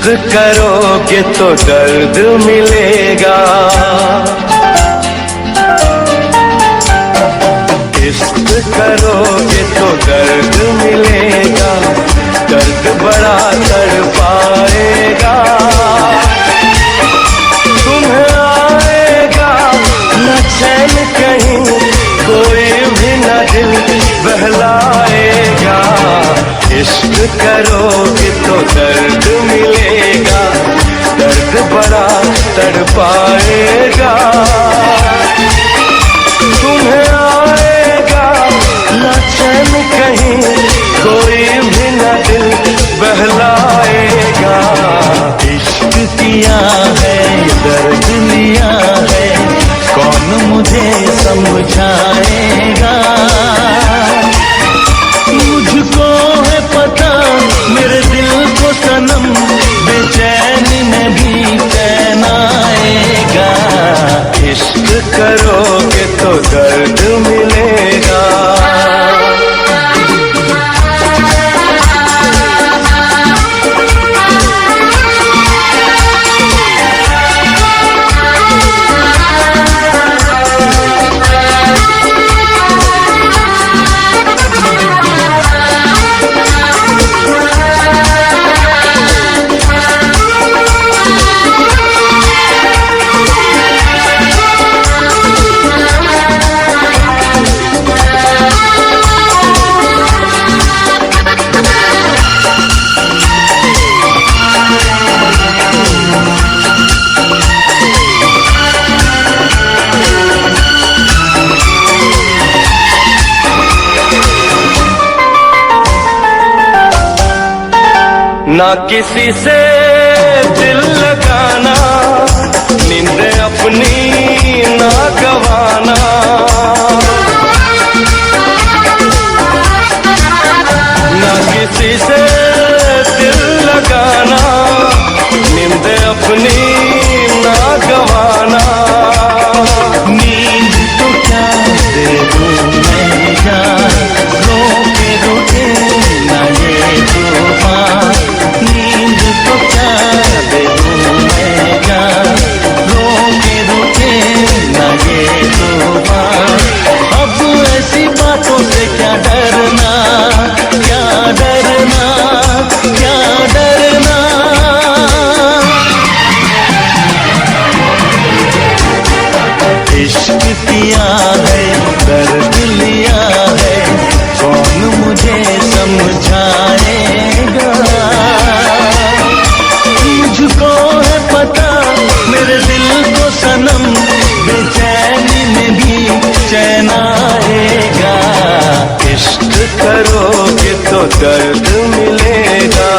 करोगे तो दर्द मिलेगा, इश्क करोगे तो दर्द मिलेगा, दर्द बड़ा तड़पाएगा। तुम्हें आएगा न चैन कहीं, कोई भी न दिल बहलाएगा। इश्क करोगे तो दर्द मिलेगा, दर्द बड़ा तड़पाएगा। तुम्हें आएगा न चैन कहीं, कोई भी न दिल बहलाएगा। इश्क किया है दर्द लिया है, कौन मुझे समझाएगा। मुझको है पता मेरे दिल को सनम, बेचैनी में भी चैन आएगा। इश्क करोगे तो दर्द मिलेगा। ना किसी से दिल लगाना, नींद अपनी ना गवाना। ना किसी से दिल लगाना, नींद अपनी ना गवाना। नींद तो क्या दे दूं मैं जान, रोके रोके ना ये तूफान। नींद तो क्या दे दूं मैं जान, रोके रोके ना ये तूफान। अब ऐसी बातों से क्या डरना, क्या डरना, क्या डरना। इश्क किया है दर्द लिया है, कौन मुझे समझाएगा। मुझको है पता मेरे दिल को सनम, बेचैनी में भी चैन आएगा। इश्क करोगे तो दर्द मिलेगा।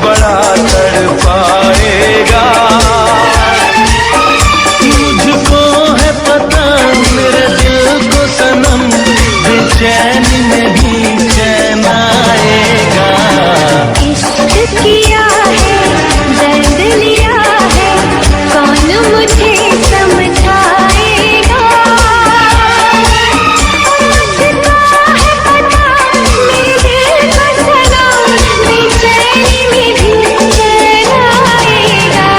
बड़ा तड़पाएगा। मुझको है पता मेरे दिल को सनम, बेचैनी में भी चैन आएगा। इश्क किया है, दर्द लिया है, कौन मुझे समझाएगा। मुझको है पता मेरे दिल को सनम, बेचैनी में भी चैन आएगा।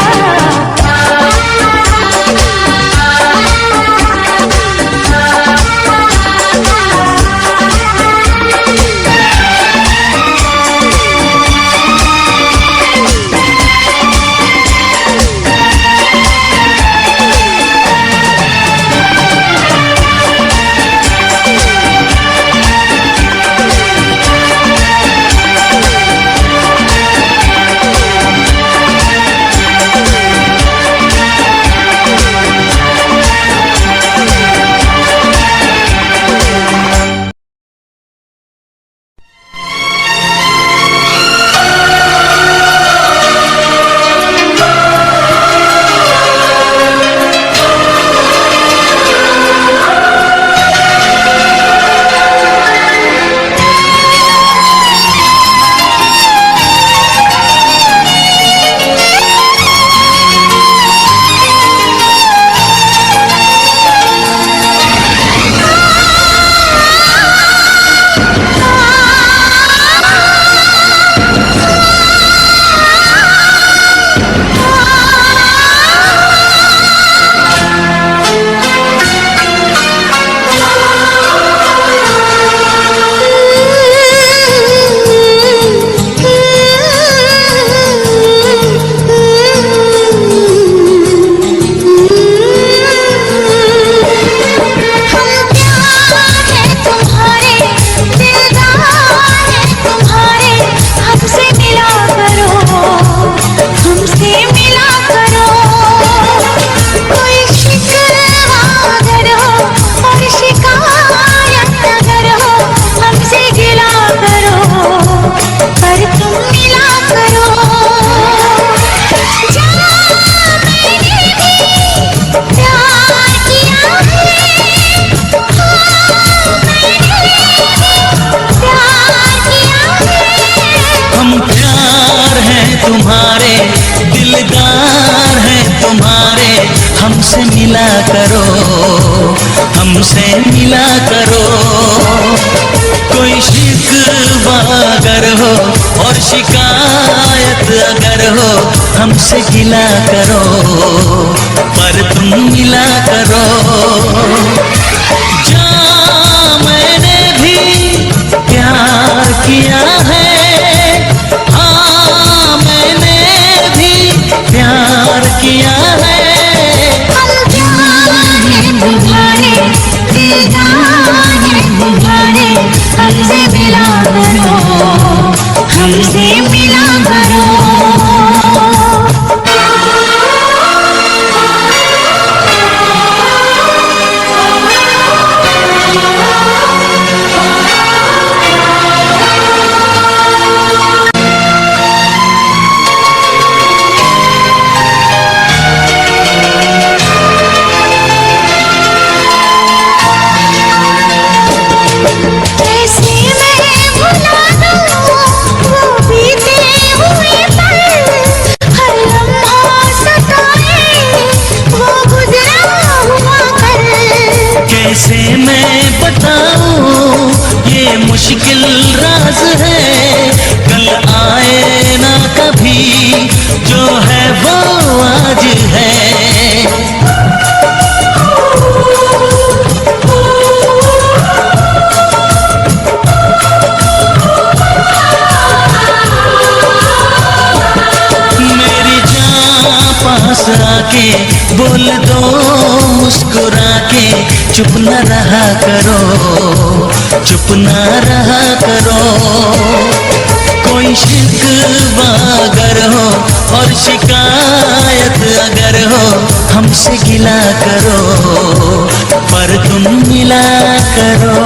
तुम्हारे दिलदार हैं तुम्हारे, हमसे मिला करो, हमसे मिला करो। कोई शिकवा अगर हो और शिकायत अगर हो, हमसे गिला करो, पर तुम मिला करो। जा मैंने भी प्यार किया है, प्यार किया है। तुम्हारे दिलदार हैं तुम्हारे, हमसे मिला करो, हमसे मिला करो। कैसे मैं बताऊं ये मुश्किल राज है, कल आए ना कभी, जो है वो आज है। मेरी जान पास आके बोल दो मुस्कुरा के, चुप न रहा करो, चुप न रहा करो। कोई शिकवा अगर हो और शिकायत अगर हो, हमसे गिला करो, पर तुम मिला करो।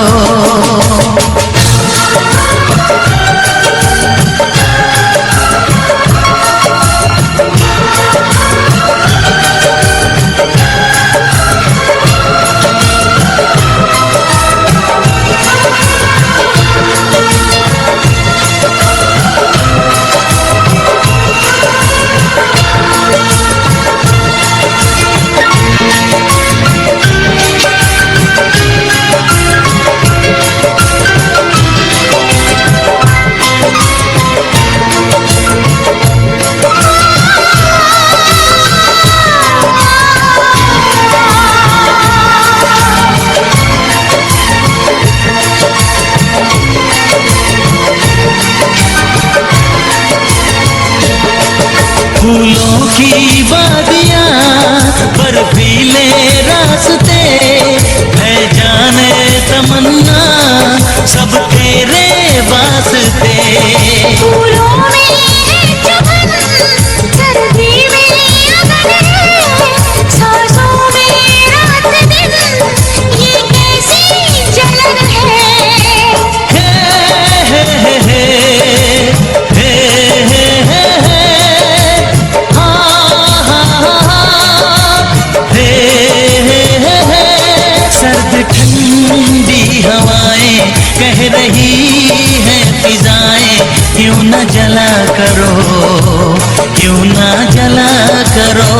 फूलों की वादियाँ बर्फीले रास्ते है जाने तमन्ना सब तेरे वास्ते। फूलों में है चमन, सर्दी में अगन है, सांसों में रात दिन ये कैसी जलन है। हे हे हे हे हे हे हे हा हा हा हे हे हे। सर्द ठंडी हवाएं कह रही है फिजाएं क्यों न जला करो, क्यों न जला करो।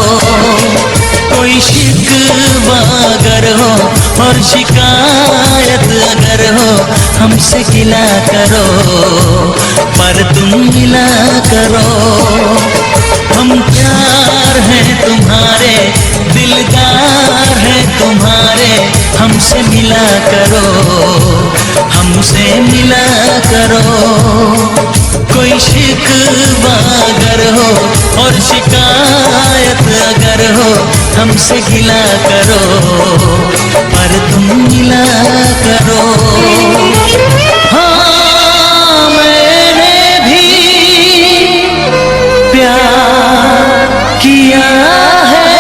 कोई शिकवा अगर हो और शिकायत अगर हो हमसे गिला करो, पर तुम गिला करो। हम प्यार हैं तुम्हारे, दिलदार हैं तुम्हारे, हमसे मिला करो, हमसे मिला करो। कोई शिकवा अगर हो और शिकायत अगर हो हमसे गिला करो, पर तुम मिला करो। हाँ मैंने भी प्यार किया है।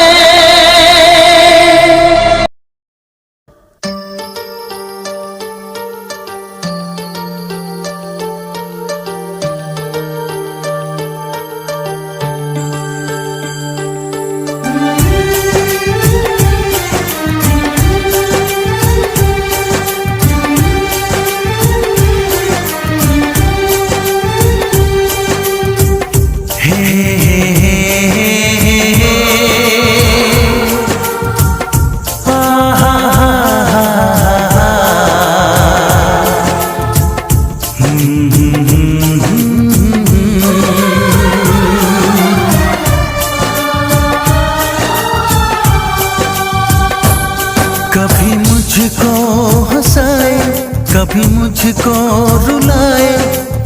कभी मुझको हंसाए, कभी मुझको रुलाए,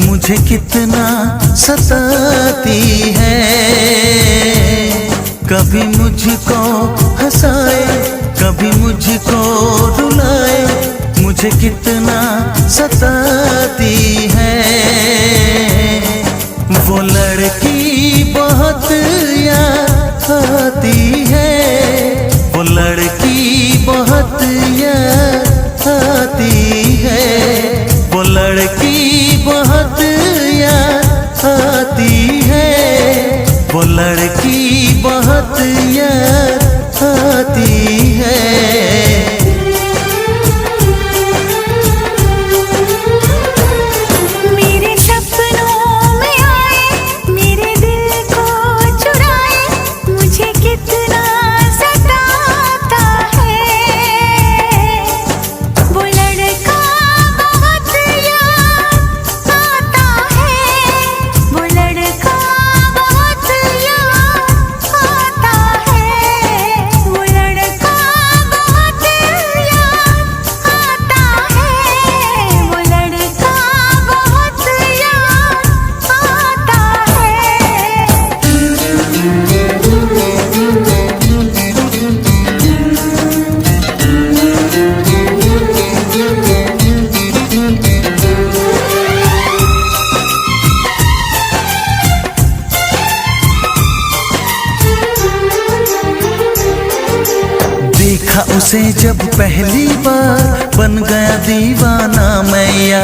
मुझे कितना सताती है। कभी मुझको हंसाए, कभी मुझको रुलाए, मुझे कितना सताती है। वो लड़की बहुत याद आती है, वो लड़की बहुत याद आती है, वो लड़की बहुत याद आती है, वो लड़की बहुत याद आती है। मेरे सपनों में आए, मेरे दिल को चुराए, मुझे कितना सताता है। वो लड़का बहुत याद आता है, वो लड़का बहुत याद आता है, वो लड़का बहुत याद आता है, वो लड़का बहुत याद आता देखा उसे जब पहली बार बन गया दीवाना मैया,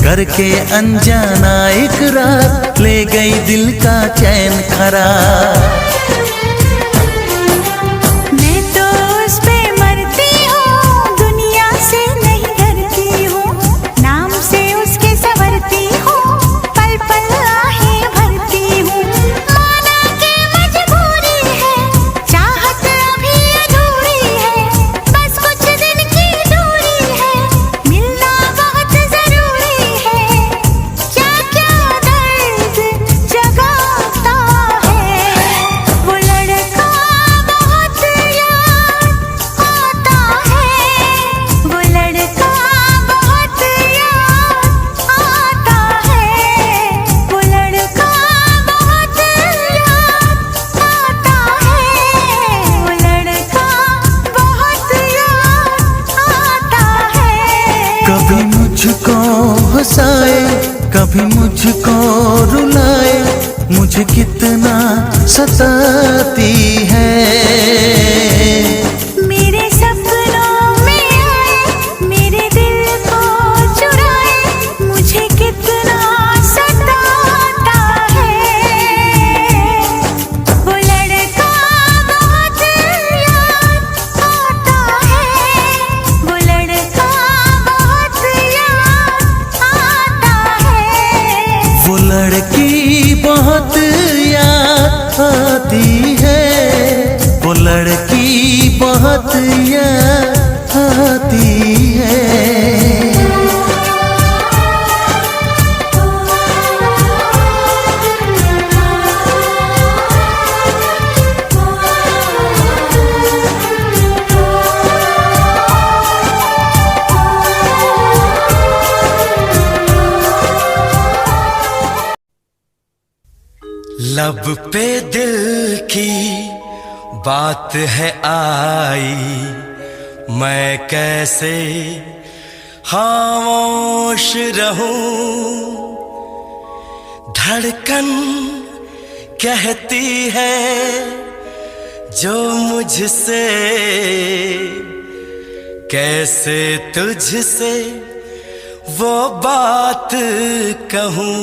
करके अनजाना इकरार ले गई दिल का चैन करार। मैं तो उस पे मरती हूँ, दुनिया से नहीं डरती हूँ, नाम से उसके संवरती हूँ, पल पल आहें भरती हूँ। माना के मजबूरी है, चाहत अभी अधूरी है, बस कुछ दिन की दूरी है, मिलना बहुत जरूरी है। क्या क्या दर्द जगाता है। कभी मुझको रुलाए, मुझे कितना सताती है। मेरे सपनों में आए, मेरे दिल को चुराए, मुझे कितना सताता है। वो लड़का बहुत याद आता है, वो लड़का बहुत याद आता है। वो लड़की बहुत याद आती है, वो लड़की बहुत याद आती है। लब पे दिल की बात है आई, मैं कैसे खामोश रहूं। धड़कन कहती है जो मुझसे, कैसे तुझसे वो बात कहूं।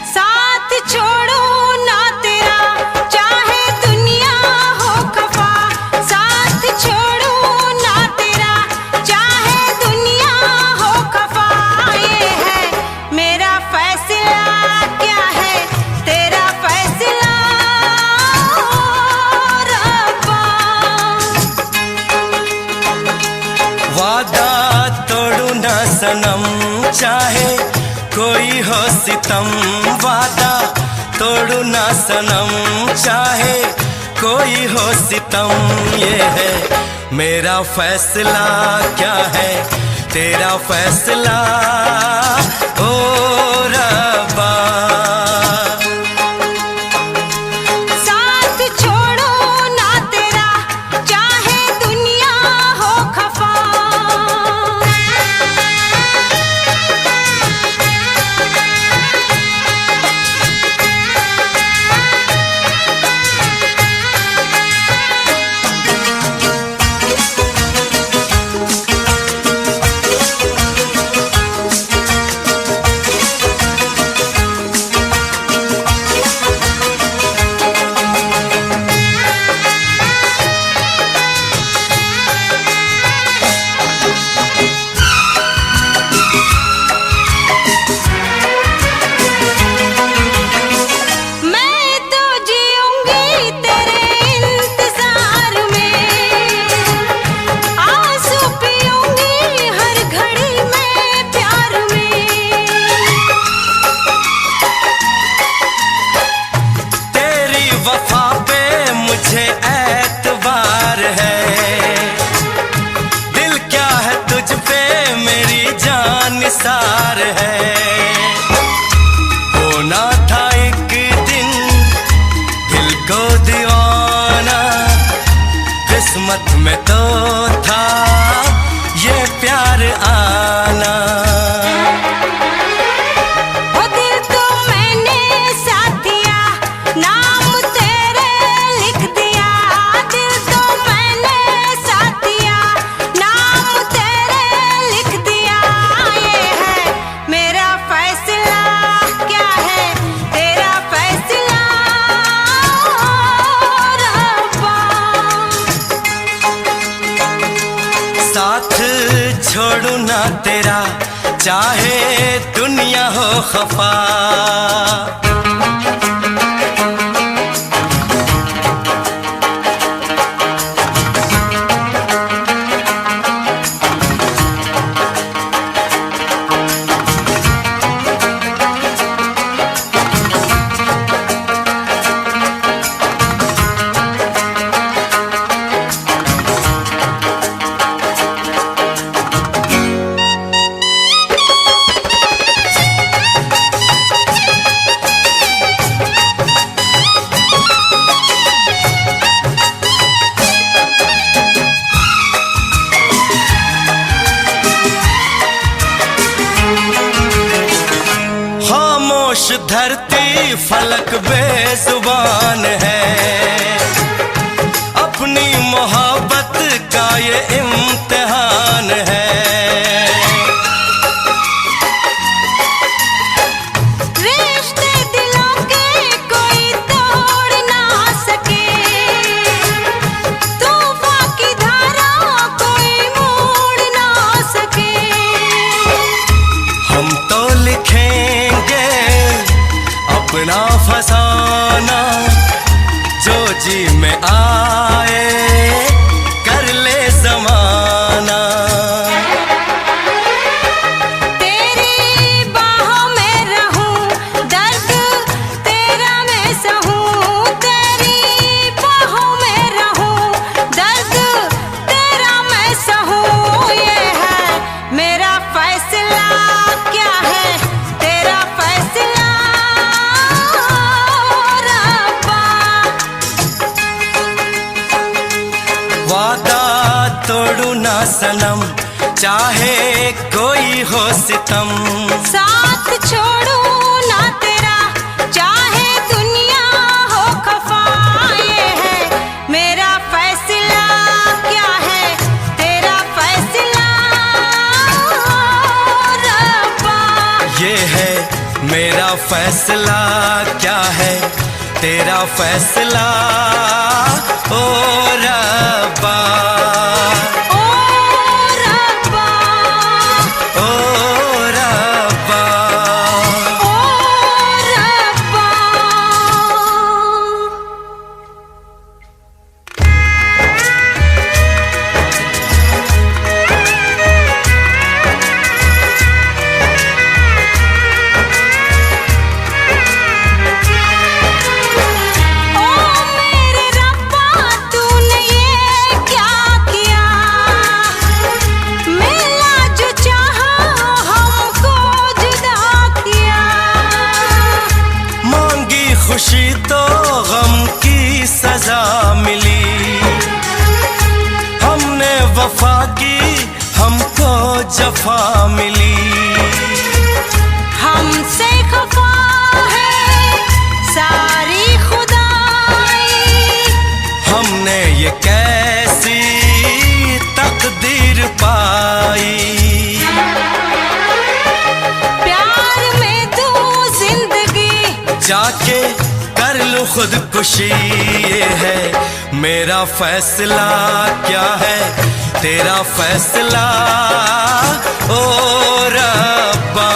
साथ छोड़ो ना तेरा, चाहे दुनिया हो खफा। साथ छोड़ो ना तेरा, चाहे दुनिया हो खफा। ये है मेरा फैसला, क्या है तेरा फैसला रब्बा। वादा तोड़ू ना सनम, चाहे कोई हो सितम। वादा तोड़ू ना सनम, चाहे कोई हो सितम। ये है मेरा फैसला, क्या है तेरा फैसला ओ रब्बा। साथ छोड़ो ना तेरा, चाहे दुनिया हो खफा। मैं तो जीऊंगी तेरे इंतजार में, आंसू पीऊंगी हर घड़ी में प्यार में। तेरी वफा पे मुझे एतबार है, दिल क्या है तुझ पे मेरी जान निसार है। होना था एक दिन दिल को दीवाना, किस्मत में तो था ये प्यार आना। वो दिल तो मैंने साथ दिया, नाम तेरे लिख दिया। दिल तो मैंने साथ दिया, नाम तेरे लिख दिया। ये है मेरा फैसला, क्या है तेरा फैसला रब्बा। साथ छोड़ू ना तेरा, चाहे दुनिया हो खफा। धरती फलक बेजुबान है, अपनी मोहब्बत का ये इम्तिहान है। रिश्ते दिलों के कोई तोड़ ना सके, तूफान की धारा कोई मोड़ ना सके। हम तो लिखेंगे अपना फसाना, जो जी में आए कर ले जमाना। तेरी बाहों में रहूं, दर्द तेरा मैं सहूं। तेरी बाहों में रहूं, दर्द तेरा मैं सहूं। ये है मेरा फैसला, क्या है तेरा फैसला रब्बा। वादा तोड़ू ना सनम, चाहे कोई हो सितम। साथ छोड़ू ना तेरा, चाहे दुनिया हो खफा। ये है मेरा फैसला, क्या है तेरा फैसला रब्बा। ये है मेरा फैसला, क्या है तेरा फैसला ओ रब्बा। ओ रब्बा, ओ रब्बा। ओ रब्बा। ओ मेरे रब्बा, तूने ये क्या किया। मिला जो चाहा हमको जुदा किया। मांगी खुशी तो गम की सजा मिली, हमने वफा की हमको जफा मिली। हमसे खफा है सारी खुदाई, हमने ये कैसी तकदीर पाई। प्यार में तू जिंदगी जाके कर लूं खुदकुशी, ये है मेरा फैसला, क्या है तेरा फैसला ओ रब्बा।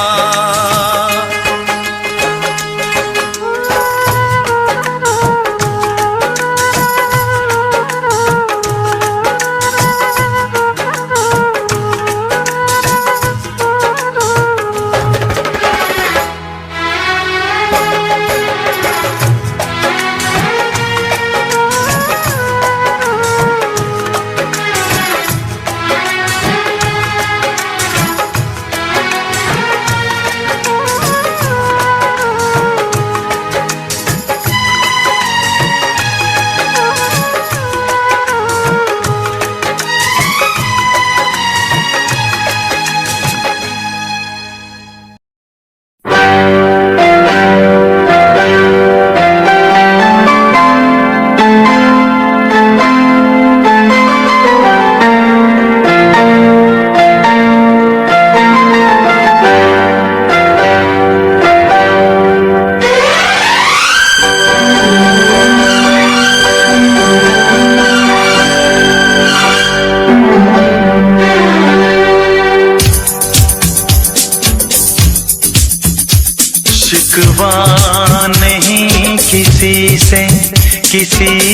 शिकवा नहीं किसी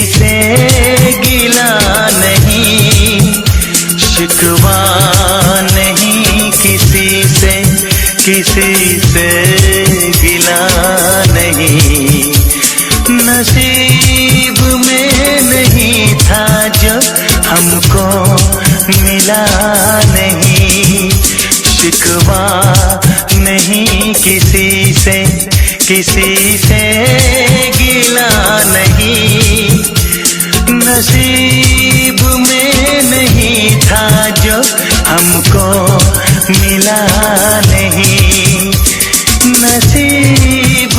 से गिला नहीं, शिकवा नहीं किसी से गिला नहीं। नसीब में नहीं था जो हमको मिला नहीं। शिकवा नहीं किसी से गिला नहीं। नसीब में नहीं था जो हमको मिला नहीं। नसीब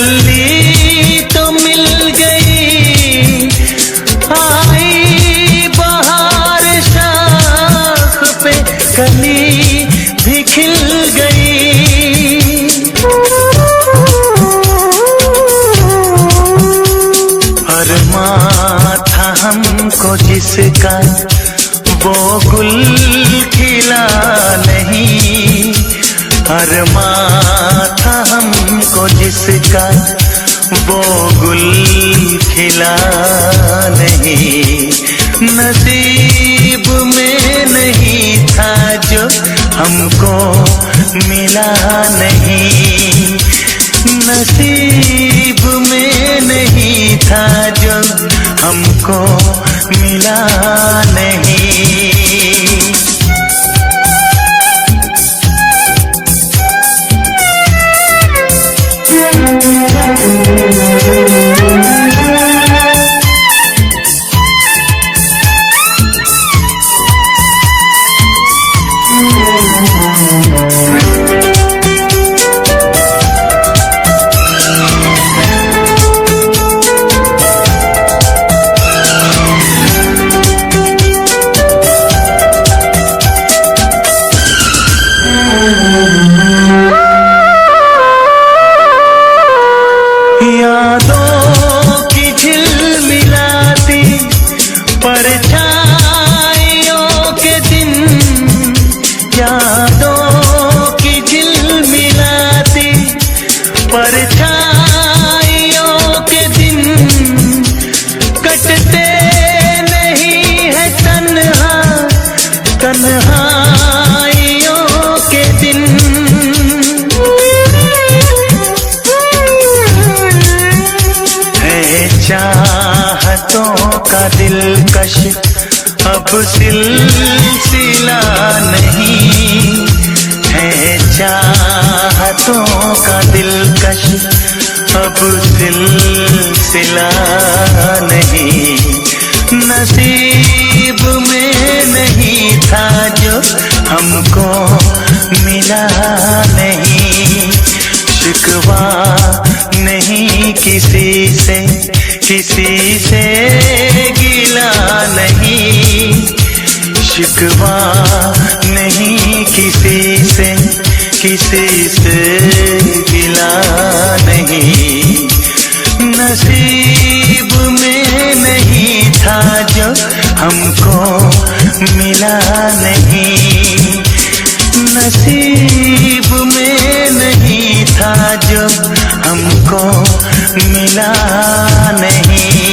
कली तो मिल गई, आई बहार शाख पे कली भी खिल गई। अरमां था हमको जिसका वो गुल खिला नहीं, अरमां था हमको जिसका वो गुल खिला नहीं। नसीब में नहीं था जो हमको मिला नहीं, नसीब में नहीं था जो हमको मिला नहीं। यादों की झिलमिलाती परछाइयों के दिन, यादों की झिलमिलाती परछाइयों के दिन, कटते नहीं है तन्हा तन्हाइयों के दिन। चाहतों का दिलकश अब सिलसिला नहीं है, चाहतों का दिलकश अब सिलसिला नहीं। नसीब में नहीं था जो हमको मिला नहीं, शिकवा नहीं किसी से गिला नहीं, शिकवा नहीं किसी से गिला नहीं। नसीब में नहीं था जो हमको मिला नहीं, नसीब में नहीं था जो हमको मिला नहीं।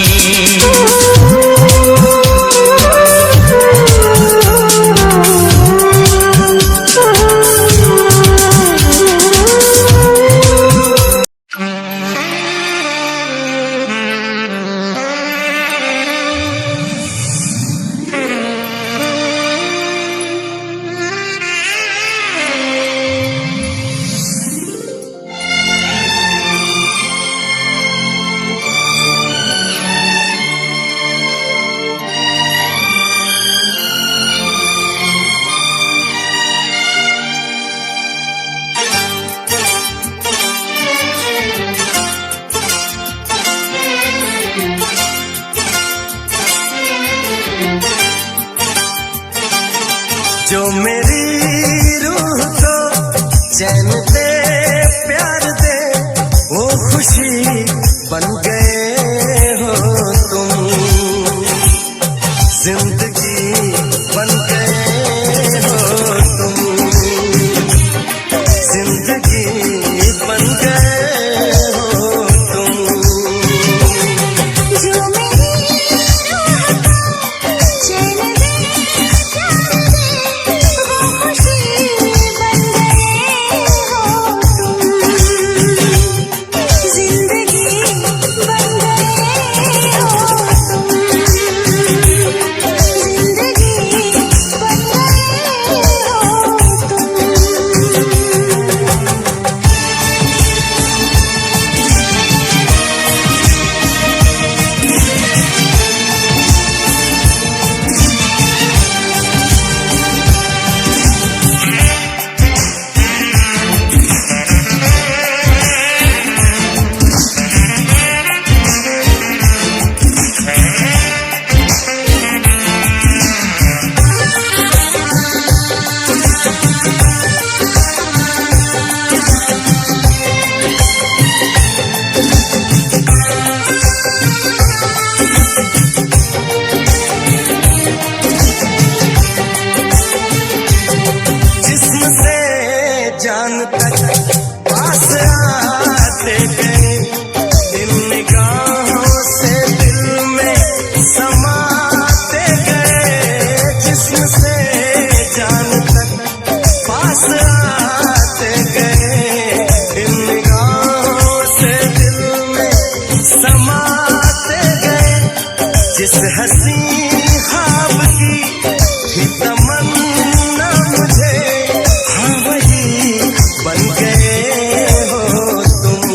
जो मेरी रूह को चैन दे प्यार दे, वो खुशी बन गए हो तुम, जिंदगी बन गए हो तुम, जिंदगी बन गए हो तुम। जो मेरी रूह को चैन दे प्यार दे, वो खुशी बन गए हो तुम, जिंदगी समाते गए जिस हंसी ख्वाब की थी तमन्ना मुझे, हाँ वही बन गए हो तुम,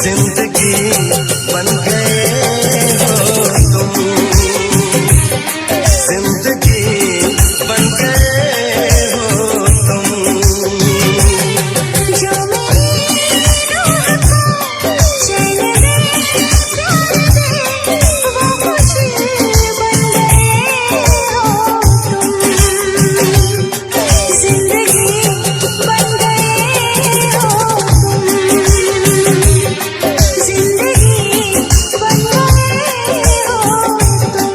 जिंदगी बन गए हो तुम, जिंदगी बन गए हो तुम। जो मेरी रूह को चैन दे, प्यार दे, वो खुशी बन गए हो तुम, जिंदगी बन गए हो तुम, जिंदगी बन गए हो तुम।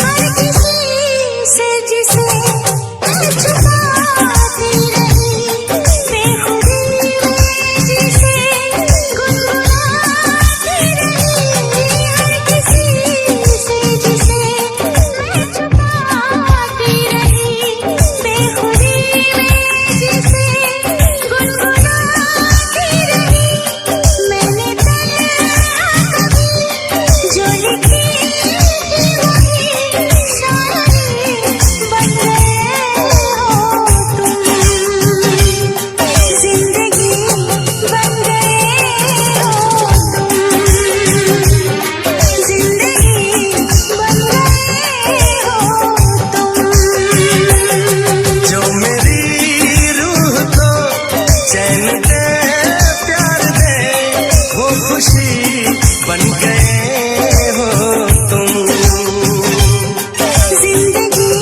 हर किसी से जिसे मैं छुपाती रही, बेखुदी में जिसे गुनगुनाती रही, हर किसी से जिसे मैं छुपाती रही, बेखुदी में जिसे गुनगुनाती रही, मैंने तन्हा कभी जो लिखी थी वही शायरी बन गए हो तुम, जिंदगी बन गए हो तुम, जिंदगी बन गए हो तुम। जो मेरी रूह को चैन दे, प्यार दे, वो खुशी बन गए हो तुम, जिंदगी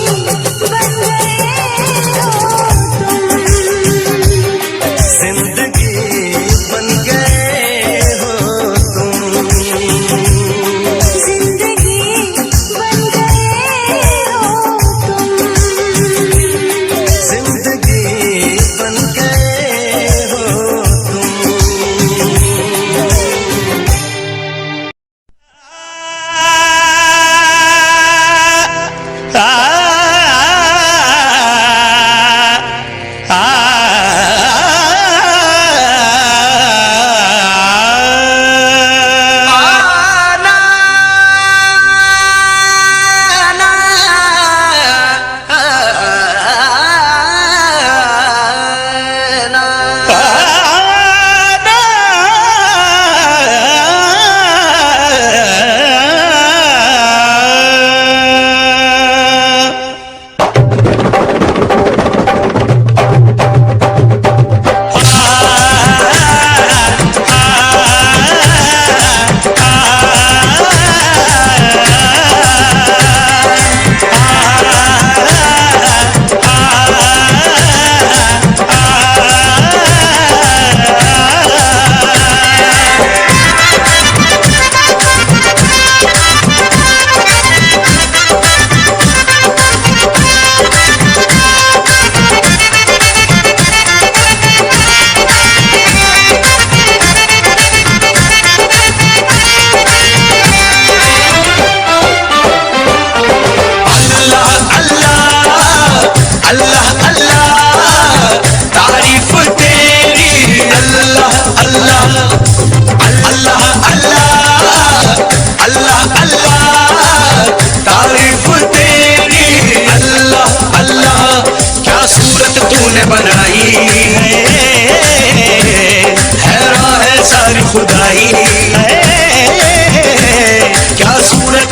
बन गए हो तुम, जिंदगी बन गए हो तुम, जिंदगी बन गए हो तुम। जिंदगी बन गए हो तुम।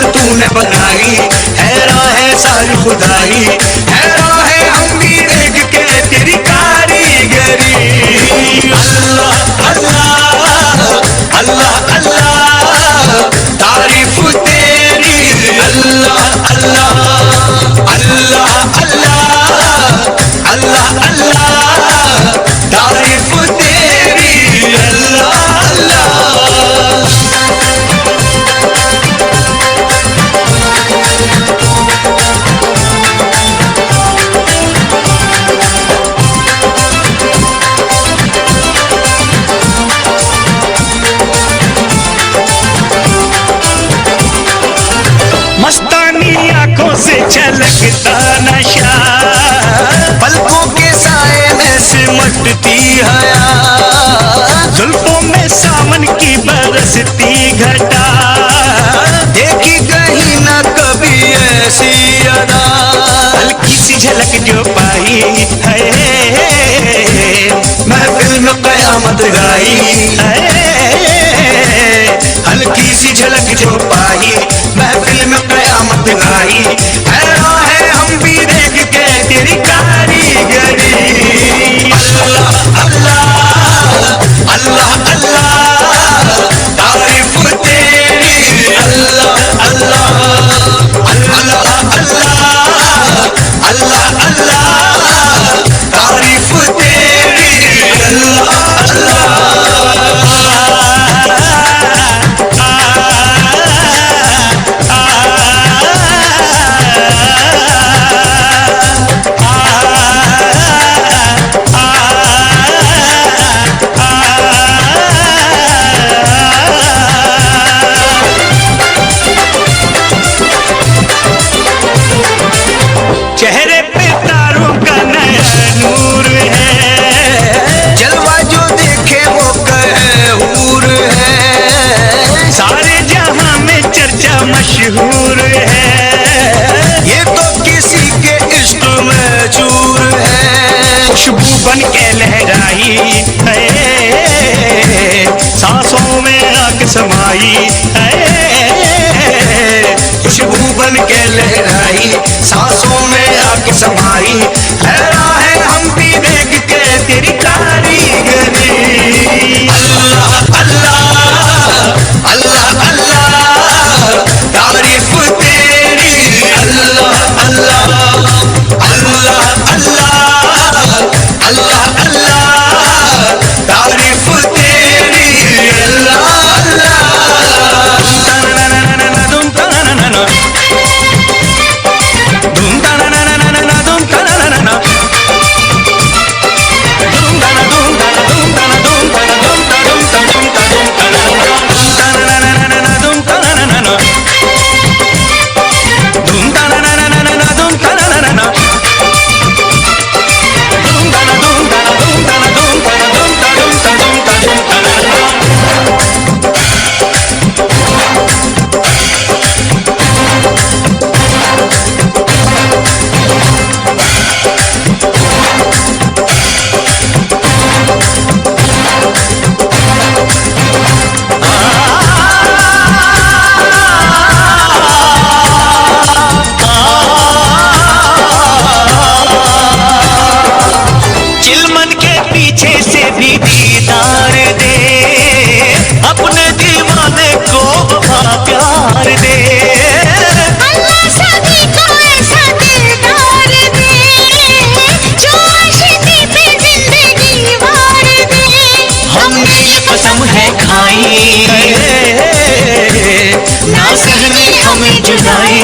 तूने बनाई, हैरान है सारी खुदाई, हैरान है हम भी देख के तेरी कारीगरी। अल्लाह अल्लाह अल्लाह अल्लाह तारीफ तेरी, अल्लाह अल्लाह अल्लाह अल्लाह हया, जुल्फों में सावन की बरसती घटा, देखी कहीं न कभी ऐसी अदा। हल्की सी झलक जो पाई है, महफिल में कयामत गाई है, हल्की सी झलक जो पाई, महफिल में कयामत गाई। हैरान है हम भी देख के तेरी कारीगरी। अल्लाह अल्लाह अल्लाह अल्लाह तारीफ तेरी। अल्लाह अल्लाह अल्लाह अल्लाह अल्लाह अल्लाह तारीफ तेरी। अल्लाह चेहरे पे तारों का नया नूर है, जलवा जो देखे वो कहे हूर है। सारे जहां में चर्चा मशहूर है। ये तो किसी के इश्क में चूर है। खुशबू बन के लहराई है, सांसों में आग समाई है। खुशबू बन के लहराई, सांसों में आके समाई। हैरान है हम भी देख के तेरी कारीगरी। अल्लाह अल्लाह अल्लाह अल्लाह तारीफ तेरी। अल्लाह अल्लाह अल्लाह अल्लाह अल्लाह अल्लाह तारीफ तेरी। अल्लाह अल्लाह धूम ताना धूम ताना धूम ताना चिलमन के पीछे से भी दीदार दे, अपने दीवाने को वफा प्यार दे। अल्लाह सभी को ऐसा दिलदार दे, जो आशिकी पे जिंदगी वार दे। हमने ये कसम है खाई, ना सहनी हमें जुदाई।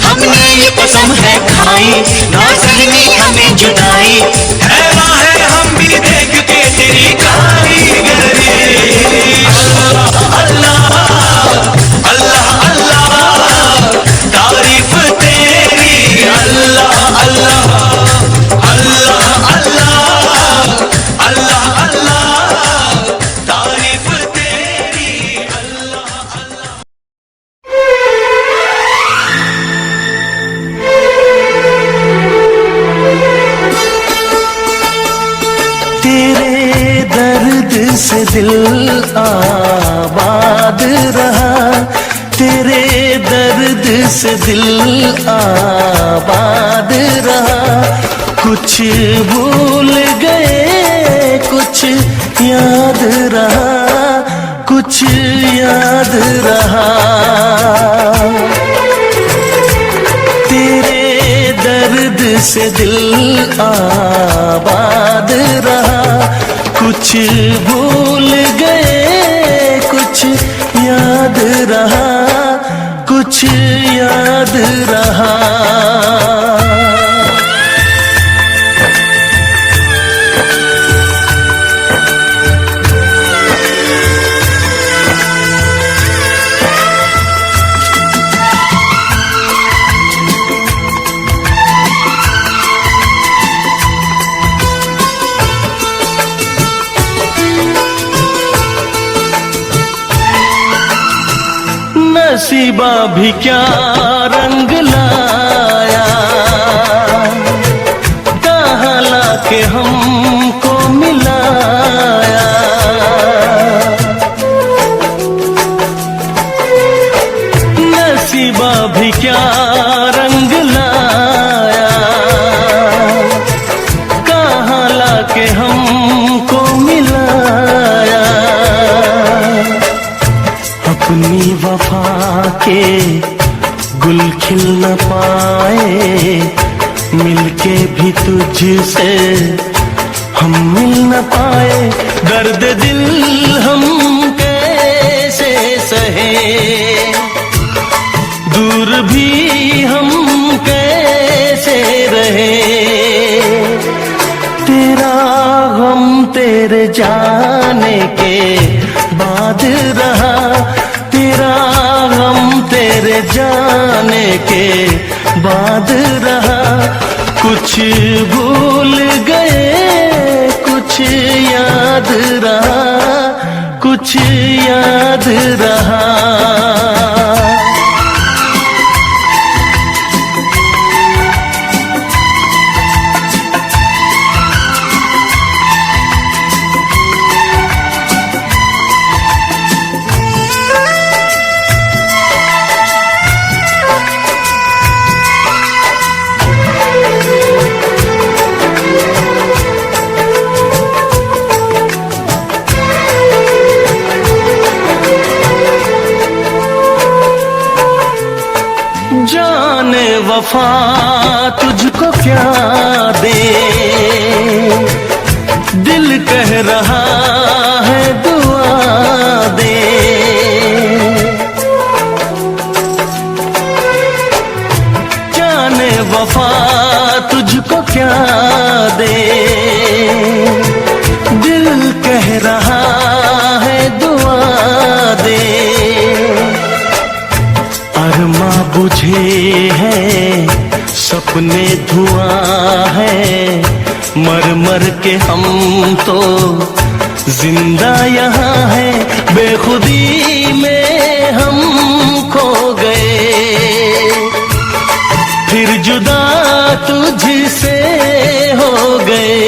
हमने ये कसम है खाई, ना सहनी हमें जुदाई। हैरान है हम भी देख के तेरी कारीगरी। अल्लाह अल्लाह अल्लाह अल्लाह तारीफ तेरी। अल्लाह अल्लाह अल्लाह अल्लाह अल्लाह अल्लाह तारीफ तेरी। अल्लाह अल्लाह तेरे दर्द से दिल आबाद रहा, तेरे दर्द से दिल आबाद रहा। कुछ भूल गए कुछ याद रहा, कुछ याद रहा। तेरे दर्द से दिल आबाद रहा। कुछ भूल गए कुछ याद रहा, कुछ याद रहा। नसीबा भी क्या रंग लाया, कहाँ लाके हमको मिलाया। नसीबा भी क्या रंग लाया, कहाँ लाके हमको मिलाया। अपनी वफा के गुल खिल न पाए, मिलके भी तुझसे हम मिल न पाए। दर्द दिल हम कैसे सहे, दूर भी हम कैसे रहे। तेरा गम तेरे जाने के बाद रहा, तेरा गम तेरे जाने के बाद रहा। कुछ भूल गए कुछ याद रहा, कुछ याद रहा। जाने वफा तुझको क्या दे, दिल कह रहा है दुआ दे। जाने वफा तुझको क्या दे, दिल कह रहा है दुआ दे। अरमा बुझे हैं सपने धुआं है, मर मर के हम तो जिंदा यहाँ है। बेखुदी में हम खो गए, फिर जुदा तुझसे हो गए।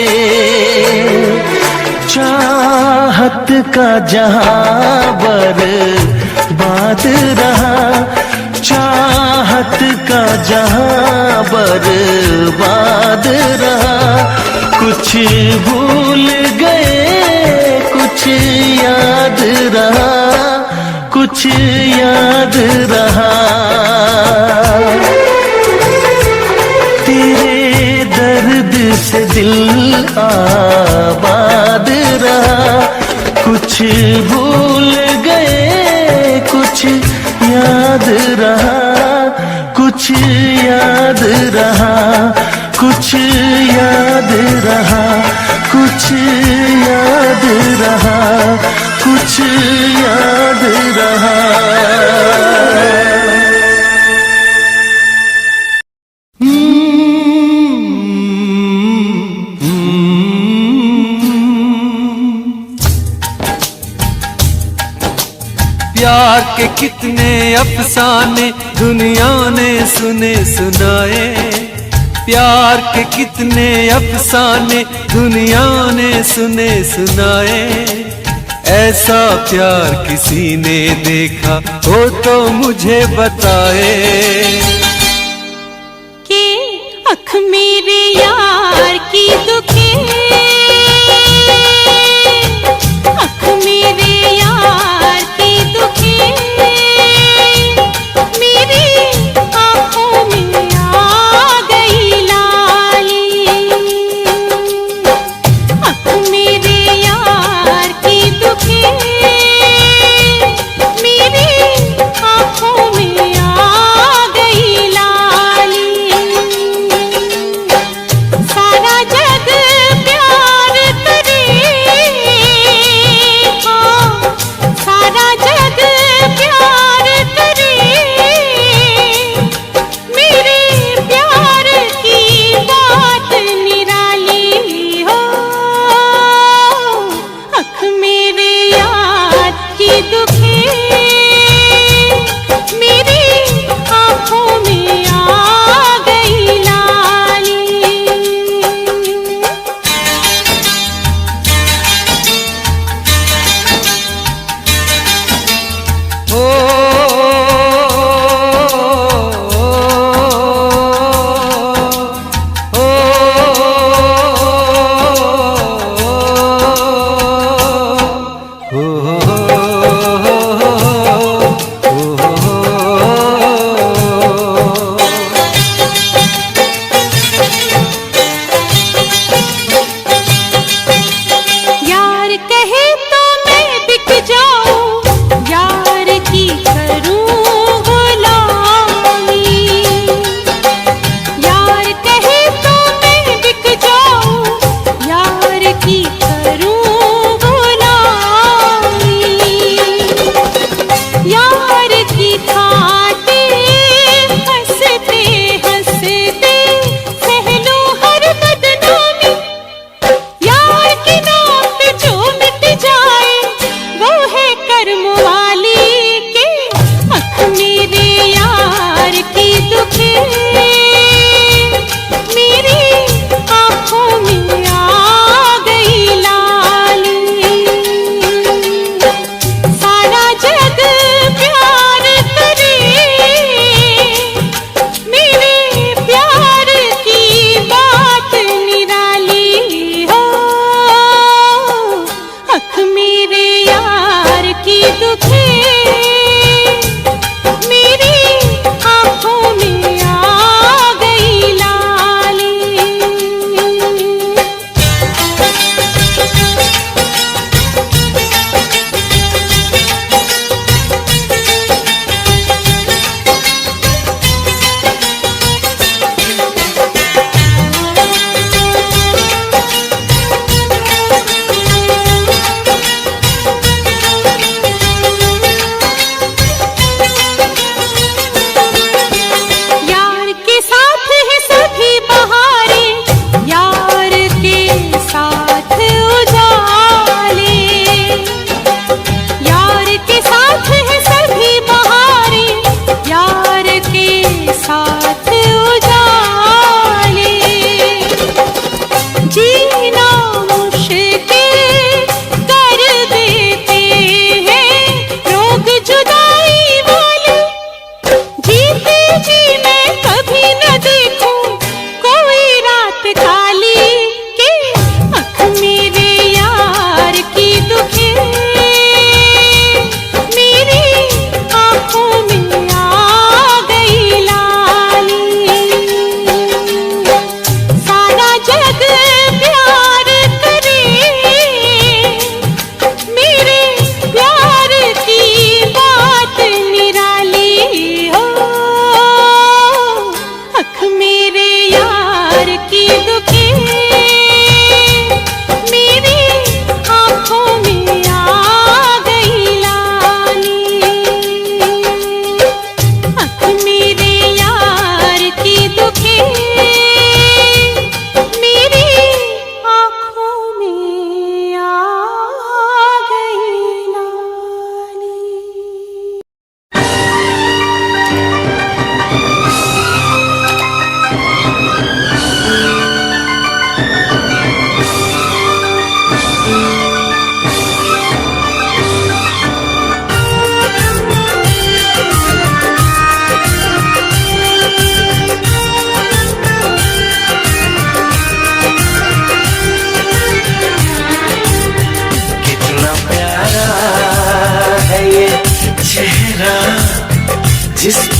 चाहत का जहां बर्बाद रहा, चाहत का जहां बर्बाद रहा। कुछ भूल गए कुछ याद रहा, कुछ याद रहा। तेरे दर्द से दिल आबाद रहा। कुछ भूल गए कुछ याद रहा, कुछ याद रहा, कुछ याद रहा, कुछ याद रहा, कुछ याद रहा। प्यार के कितने अफसाने दुनिया ने सुने सुनाए, प्यार के कितने अफसाने दुनिया ने सुने सुनाए। ऐसा प्यार किसी ने देखा हो तो मुझे बताए। कि अख मेरे यार की दुखी, अख मेरे यार की दुखी, मेरी आँखों में आ गई लाली। अख मेरे यार की दुखी, मेरी आँखों में आ गई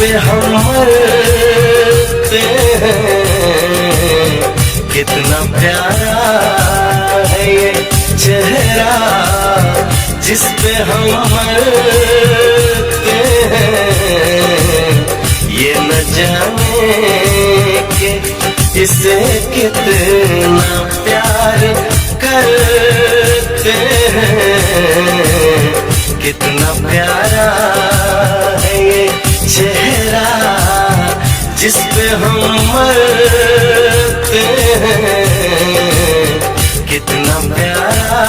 पे हम मरते हैं। कितना प्यारा है ये चेहरा जिस पे हम मरते हैं। ये न जाने के इसे कितना प्यार करते हैं। कितना प्यारा है ये चेहरा जिस पे हम मरते हैं। कितना प्यारा।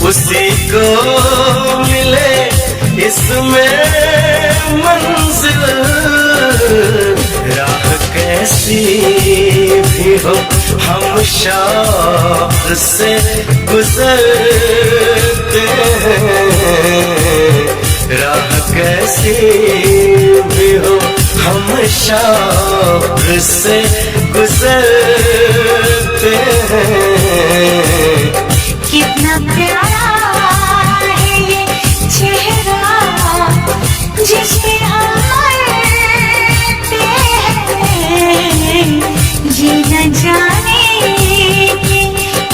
उसी को मिले इसमें मंजिल। राह कैसी भी हो हम शौक से गुजरते हैं। राह कैसी भी हो हम शौक से गुजरते हैं। कितना प्यारा है ये चेहरा जिस पे हम मरते हैं। जी न जाने कि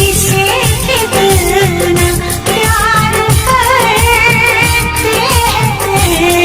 इसे कितना प्यार करते हैं।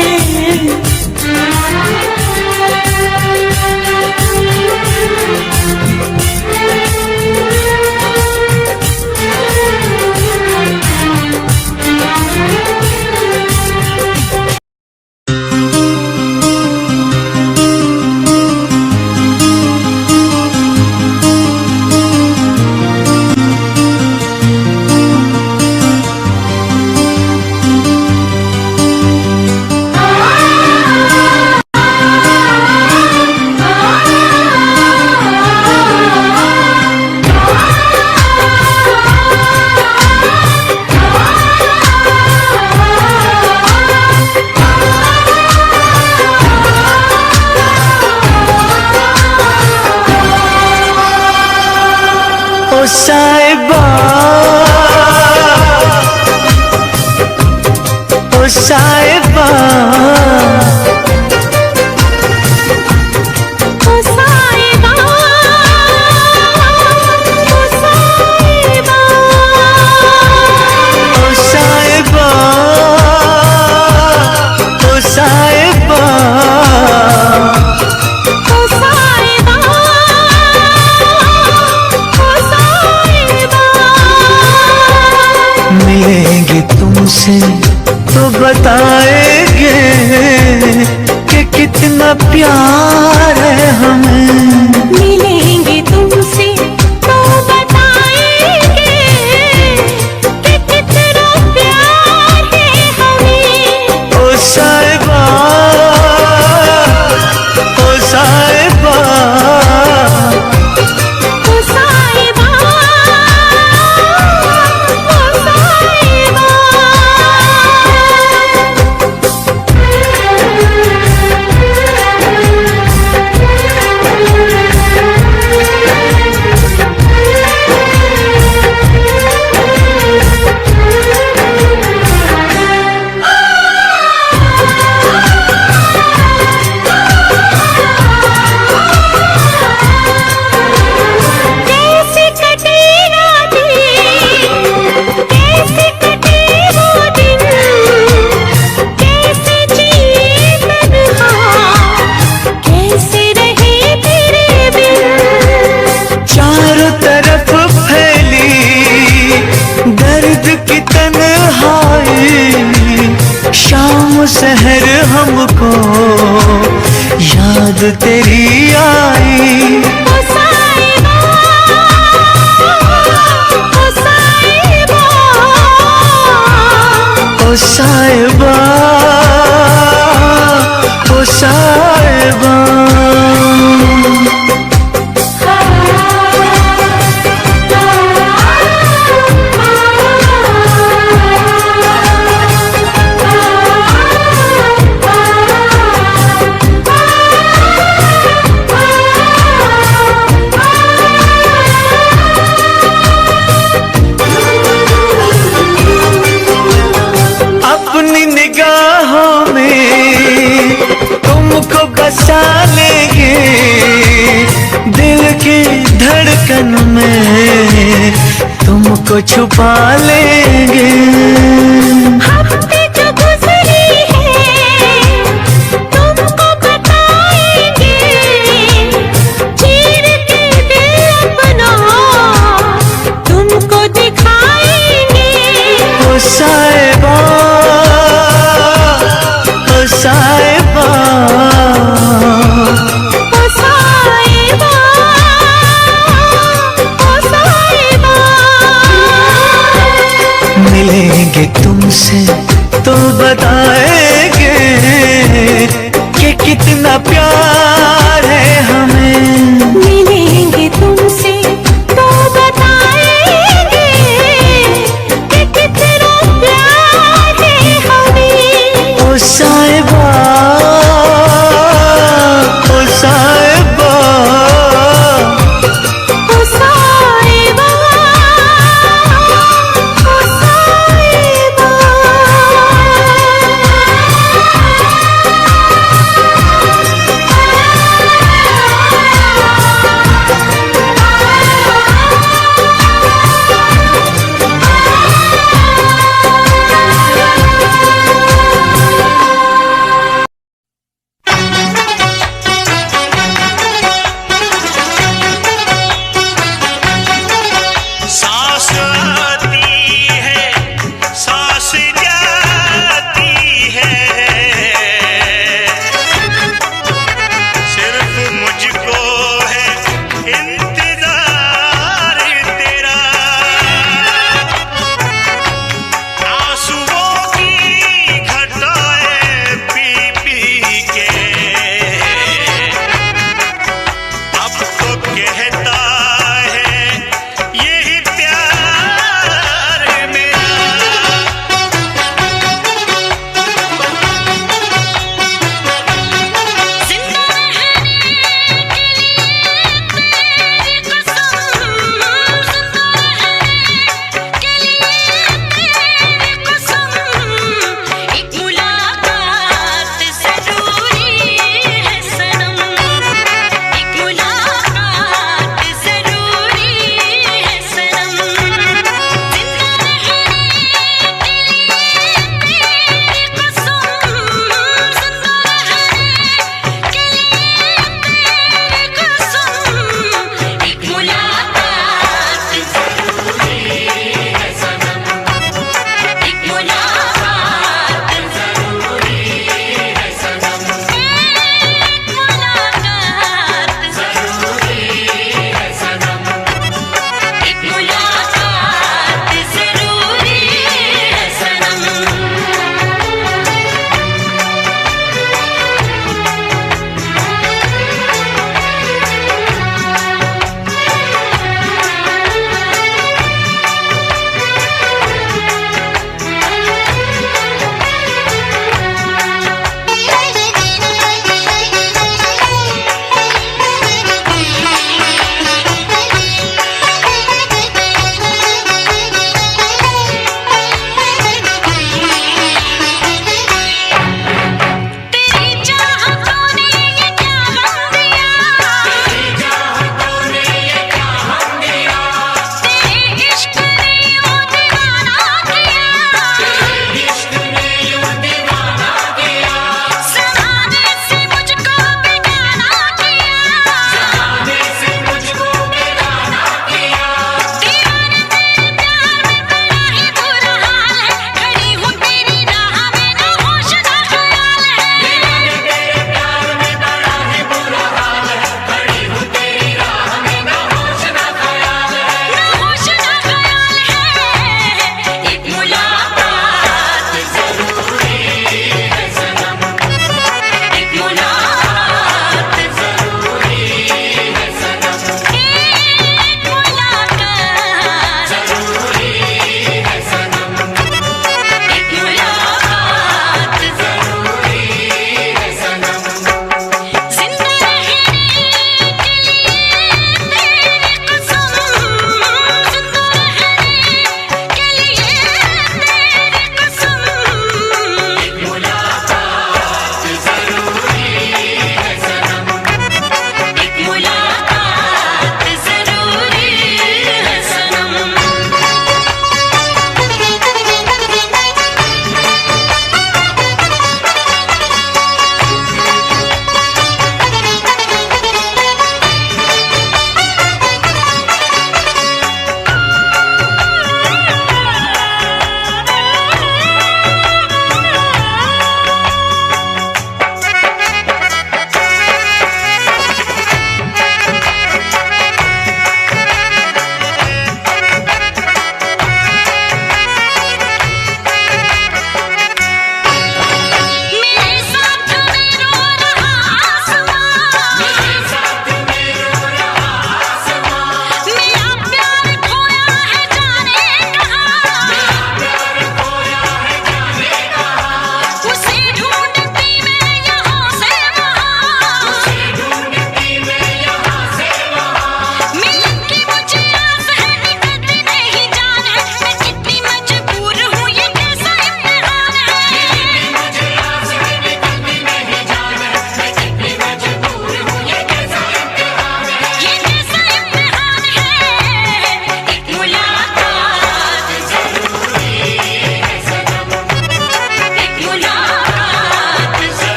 ओ साहिबा, ओ साहिबा, ओ साहिबा, ओ साहिबा, ओ साहिबा, ओ साहिबा, मिलेंगे तुमसे तो बताएंगे प्यार है हमें। मिलेंगे तुमसे तो बताएंगे कि कितना प्यार है हमें। ओ साहिबा, ओ साहिबा, ओ साहिबा, ओ साहिबा। कैसे कटे रातें, कैसे कटे वो दिन, कैसे जिए तन्हा, कैसे रहे तेरे बिन। चारों तरफ फैली दर्द की तन्हाई, शाम सहर हमको याद तेरी आई। ओ साहिबा, ओ साहिबा, ओ साहिबा, ओ साहिबा। अपनी निगाहों में तुमको बसा लेंगे, दिल की धड़कन में तुमको छुपा लेंगे। हफ्ते जो गुजरे हैं तुमको बताएंगे, चीर के दिल अपना तुमको दिखाएंगे। ओ साहिबा, ओ साहिबा, ओ साहिबा, ओ साहिबा। मिलेंगे तुमसे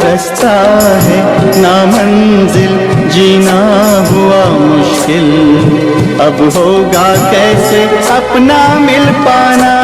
रास्ता है ना मंजिल, जीना हुआ मुश्किल, अब होगा कैसे अपना मिल पाना।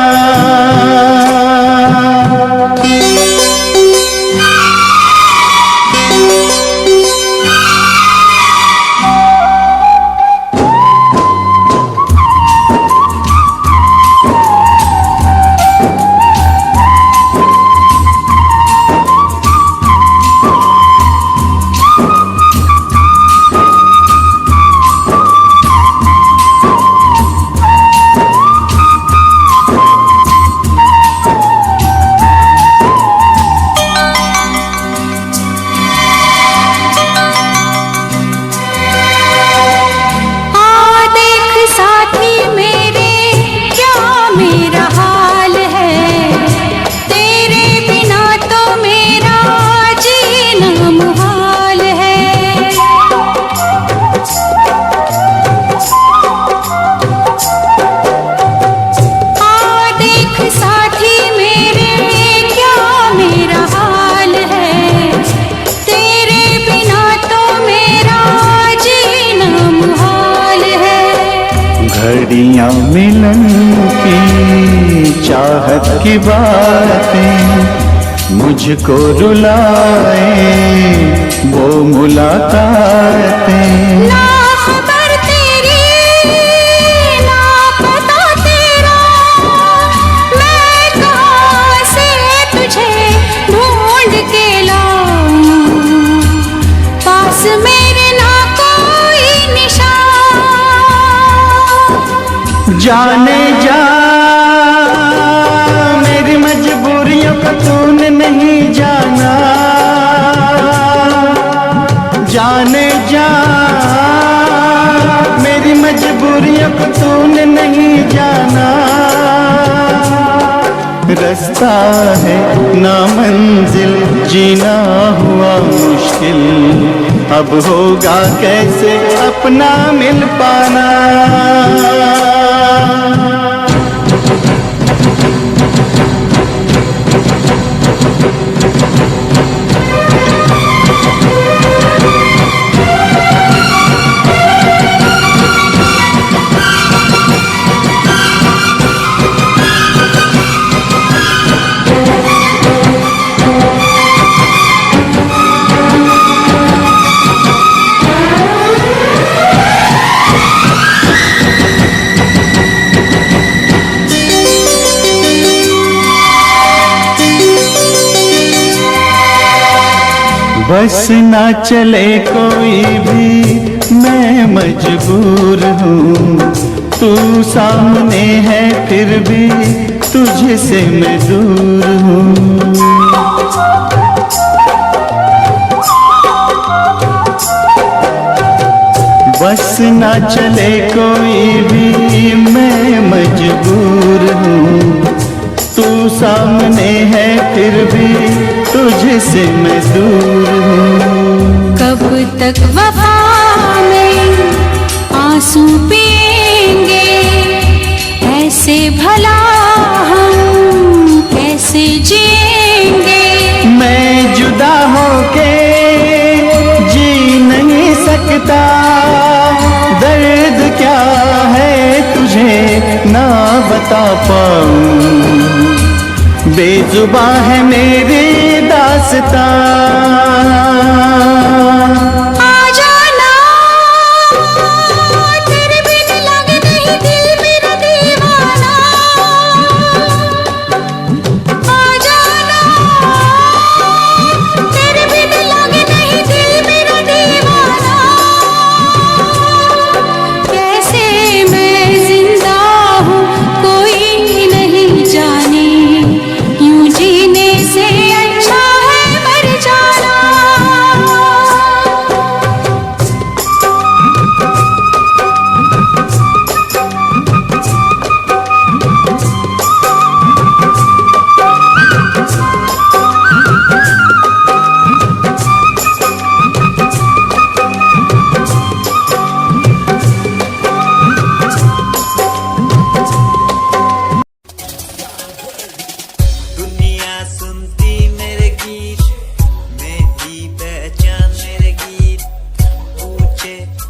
घड़ियां मिलन की चाहत की बातें मुझको रुलाए, वो मुलाकातें। ना खबर तेरी ना पता तेरा, मैं कहाँ से तुझे ढूंढ के लाऊं, पास मेरे ना कोई निशान। जाने जा मेरी मजबूरियों को तूने नहीं जाना, जाने जा मेरी मजबूरियों को तूने नहीं जाना। रास्ता है ना मंजिल, जीना हुआ मुश्किल, अब होगा कैसे अपना मिल पाना। बस ना चले कोई भी मैं मजबूर हूँ, तू सामने है फिर भी तुझसे मैं दूर हूँ। बस ना चले कोई भी मैं मजबूर हूँ, तू सामने है फिर भी तुझसे मैं दूर हूँ। कब तक वफा में आंसू पिएंगे, ऐसे भला हम कैसे जिएंगे। मैं जुदा होके जी नहीं सकता, दर्द क्या है तुझे ना बता पाऊं, बेजुबां है मेरी दास्तां।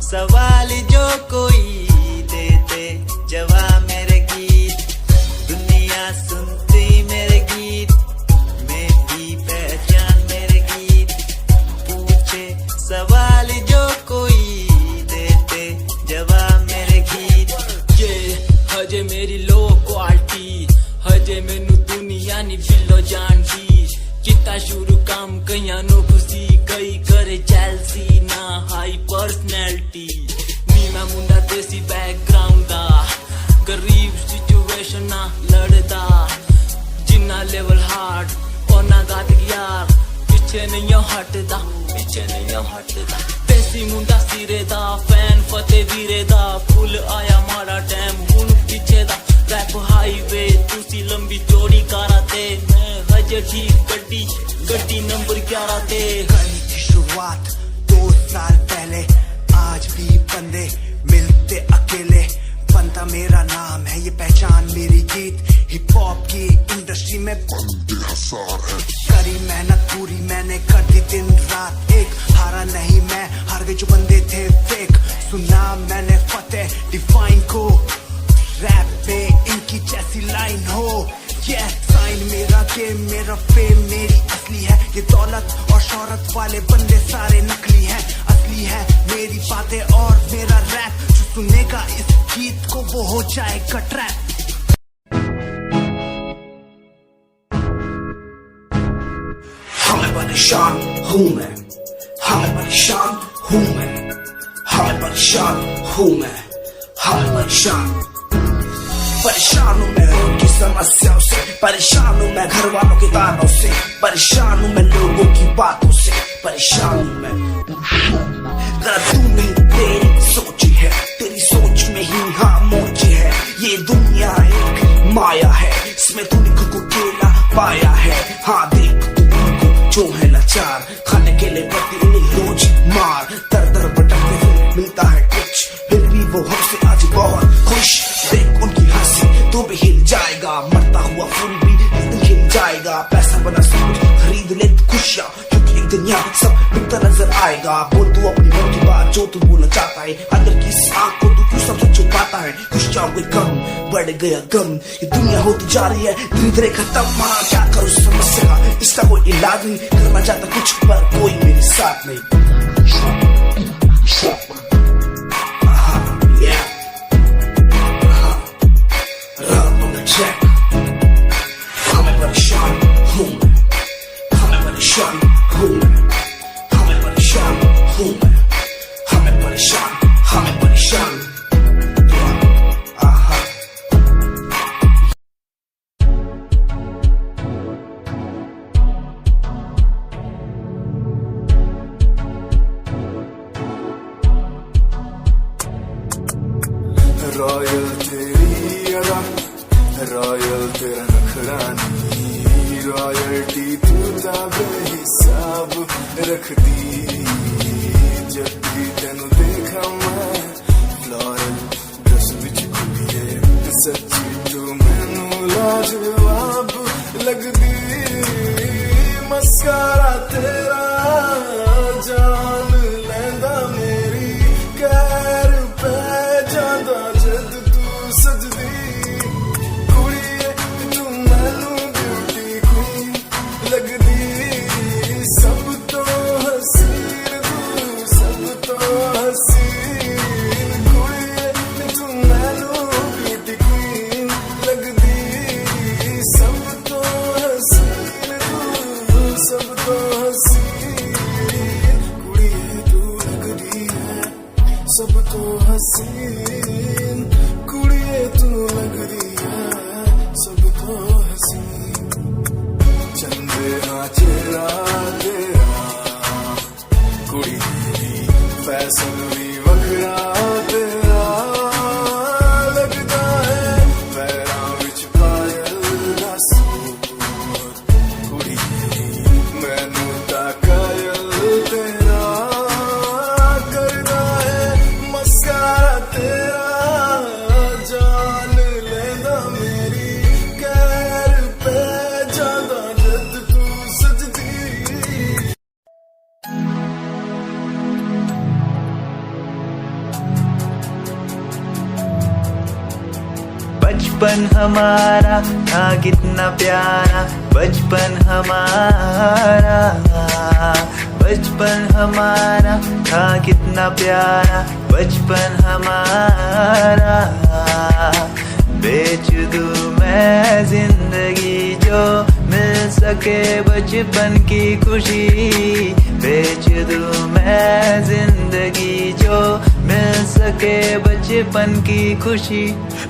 सवाल जो कोई देते जवाब मेरे गीत, दुनिया सुनती मेरे गीत, मेरी पहचान मेरे गीत, पूछे सवाल जो कोई देते जवाब मेरे गीत। ये हजे मेरी लो क्वालिटी, हजे मैनू दुनिया नी बिलो जानदी, किता शुरू काम कईयां नु खुशी, कई करे चैलसी ना हाई पर्सनैलिटी, नी मैं मुंडा देसी बैकग्राउंड दा, गरीब सिचुएशन ना लड़दा, जिन्ना लेवल हार्ड ओना गात यार, पिछे नहीं हटदा, पिछे नहीं हटदा, देसी मुंडा सिरे दा, फैन फतेह वीरे दा, फुल आया माड़ा टाइम हुन पिछे दा, रैप हाईवे तुसी लंबी चौड़ी कारा ते, मैं हजे ठीक गड्डी गड्डी नंबर 11 ते। कहीं की शुरुआत 2 साल पहले, आज भी बंदे मिलते अकेले, बनता मेरा नाम है ये पहचान मेरी गीत, हिप हॉप की इंडस्ट्री में बंदे हजार है, करी मेहनत पूरी मैंने कर दी दिन रात एक, हारा नहीं मैं, हार गए जो बंदे थे फेक, सुना मैंने फतेह डिफाइन को, रैप पे इनकी जैसी लाइन हो, ये साइन मेरा गेम मेरा फेम मेरी असली है, ये दौलत और शोहरत वाले बंदे सारे नकली हैं, असली है मेरी बातें और मेरा रैप, जो सुनेगा इस गीत को वो हो जाएगा ट्रैप। हमें परेशान हूँ मैं, हमें परेशान हूँ मैं, हमें परेशान हूँ मैं, हमें परेशान हूँ मैं उनकी समस्याओं से, परेशान हूँ मैं घर वालों के तानों से, परेशान हूँ मैं लोगों की बातों से, परेशान हूँ मैं। गलत तू नहीं तेरी सोची है, तेरी सोच में ही हाँ मोची है, ये दुनिया एक माया है, इसमें तूने खुद को अकेला पाया है, हाँ देख तू उनको जो है लाचार, खाने के लिए पड़ती उन्हें रोज मार, दर दर भटकते हुए मिलता है कुछ, फिर भी वो हमसे आज बहुत खुश, देख उनकी हंसी तो भी हिल जाएगा, मरता हुआ फूल भी एक दिन खिल जाएगा, पैसा बना सब कुछ खरीद ले खुशियाँ, क्योंकि एक दिन यहाँ सब बिकता नजर आएगा, बोल तू अपनी मन की बात जो तू बोलना चाहता है, अंदर की इस आँख को तू क्यों सबसे छुपाता है, खुशियाँ हुए कम बढ़ गया गम, ये दुनिया होती जा रही है धीरे धीरे खत्म, हाँ क्या करूँ समस्या का इसका कोई इलाज नहीं, करना चाहता कुछ पर कोई मेरे साथ नहीं। हमें परेशान हूँ मैं, हमें परेशान हूँ मैं, हमें परेशान हूँ मैं, हमें परेशान, हमें परेशान। रॉयल तेरी अदा, रॉयल तेरा नखरानी, रॉयल्टी तू बेहिसाब रखती, जब भी तेनू देखा मैं फ्लोरल ड्रेस विच कुड़िए, सच्ची तू मैनू लाजवाब लगदी, मस्कारा तेरा जान लैंदा मेरी, कैर पे जांदा जद तू सजदी, कुड़िए तू मैनू ब्यूटी क्वीन लगदी, सब तो हसीन तू सब तो हसीन, कुड़िए तू मैनू ब्यूटी क्वीन लगदी, सब तो हसीन तू सब तो हसीन, कुड़िए तू लगदी है सब तो हसीन, कुड़िए तू लगदी है सब तो हसीन, चंदे हाँ चेहरा तेरा, कुड़ी फैशन भी वखरा तेरा, लगदा है पैरां विच पायल दा सूट, कुड़ी मैनू तां कायल तेरा, करदा है मस्कारा तेरा, जान लेंदा मेरी, कैर पे जांदा जद तू सजदी। बचपन हमारा था कितना प्यारा, बचपन हमारा, बचपन हमारा था कितना प्यारा, बचपन हमारा। बेच दूं मैं जिंदगी जो मिल सके बचपन की खुशी, बेच दूं मैं जिंदगी जो मिल सके बचपन की खुशी।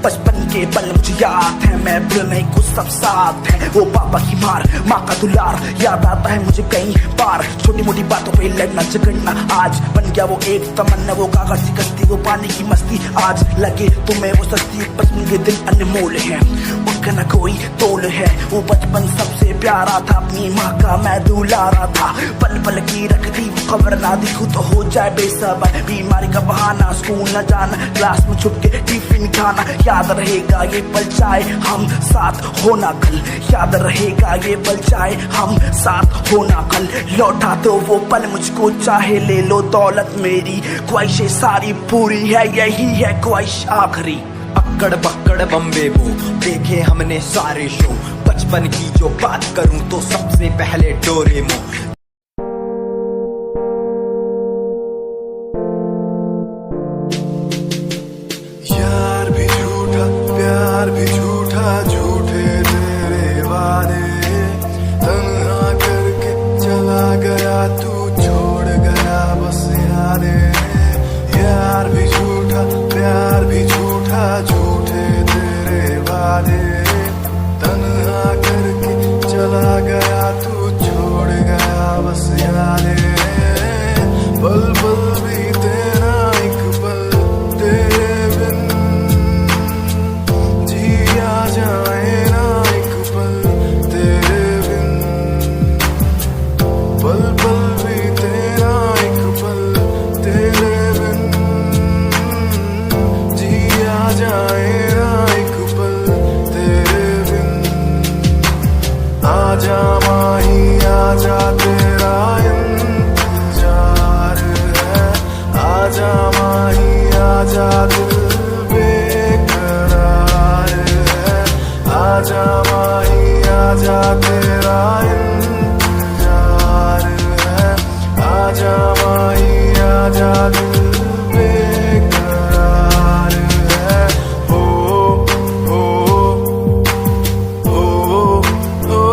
बचपन के पल मुझे याद है, मैं भूल नहीं कुछ सब साथ है। वो पापा की मार, माँ का दुलार याद आता है मुझे कई बार। छोटी मोटी बातों पे लड़ना झगड़ना आज बन गया वो एक तमन्ना, वो कागज की कश्ती, वो पानी की मस्ती। आज लगे तुम्हें वो सस्ती, बचपन के दिन अनमोल है, उनका न कोई तोल है। वो बचपन सबसे प्यारा था, अपनी माँ का मैं दुलारा था। पल पल की रखती खबर ना दिखूं तो हो जाए बेसबर, बीमारी का बहाना, स्कूल न जाना, क्लास में छुप के टिफिन खाना। याद रहेगा ये पल चाहे हम साथ होना कल, याद रहेगा ये पल चाहे हम साथ होना कल। लौटा दो वो पल मुझको, चाहे ले लो दौलत मेरी, ख्वाहिशें सारी पूरी है, यही है ख्वाहिश आखिरी। अक्कड़ बक्कड़ बम्बे वो देखे हमने सारे शो, बचपन की जो बात करूं तो सबसे पहले डोरेमोन। यार भी झूठा, प्यार भी झूठा, झूठे तेरे वादे, तन्हा करके चला गया तू, छोड़ गया बस यादें। यार भी झूठा, प्यार भी झूठा, झूठे तेरे वादे, तन्हा करके चला गया तू, छोड़ गया बस यादें। पल पल बीते ना एक पल तेरे बिन, जिया जाए ना एक पल तेरे बिन। पल पल बीते ना एक पल तेरे बिन, जिया जाए ना एक पल तेरे बिन। आजा माही आजा तेरा इंतजार है, आजा माही आजा दिल बेकरार है। आजा माही आजा तेरा इंतजार है, आजा माही आजा दिल बेकरार है। हो हो हो हो हो।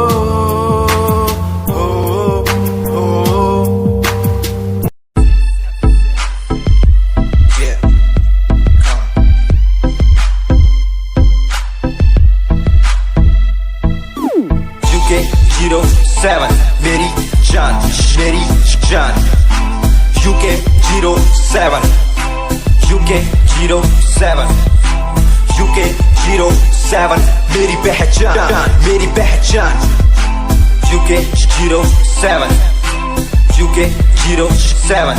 UK07 मेरी जान, मेरी जान। UK07 UK07 UK07 मेरी पहचान, मेरी पहचान। UK07 UK07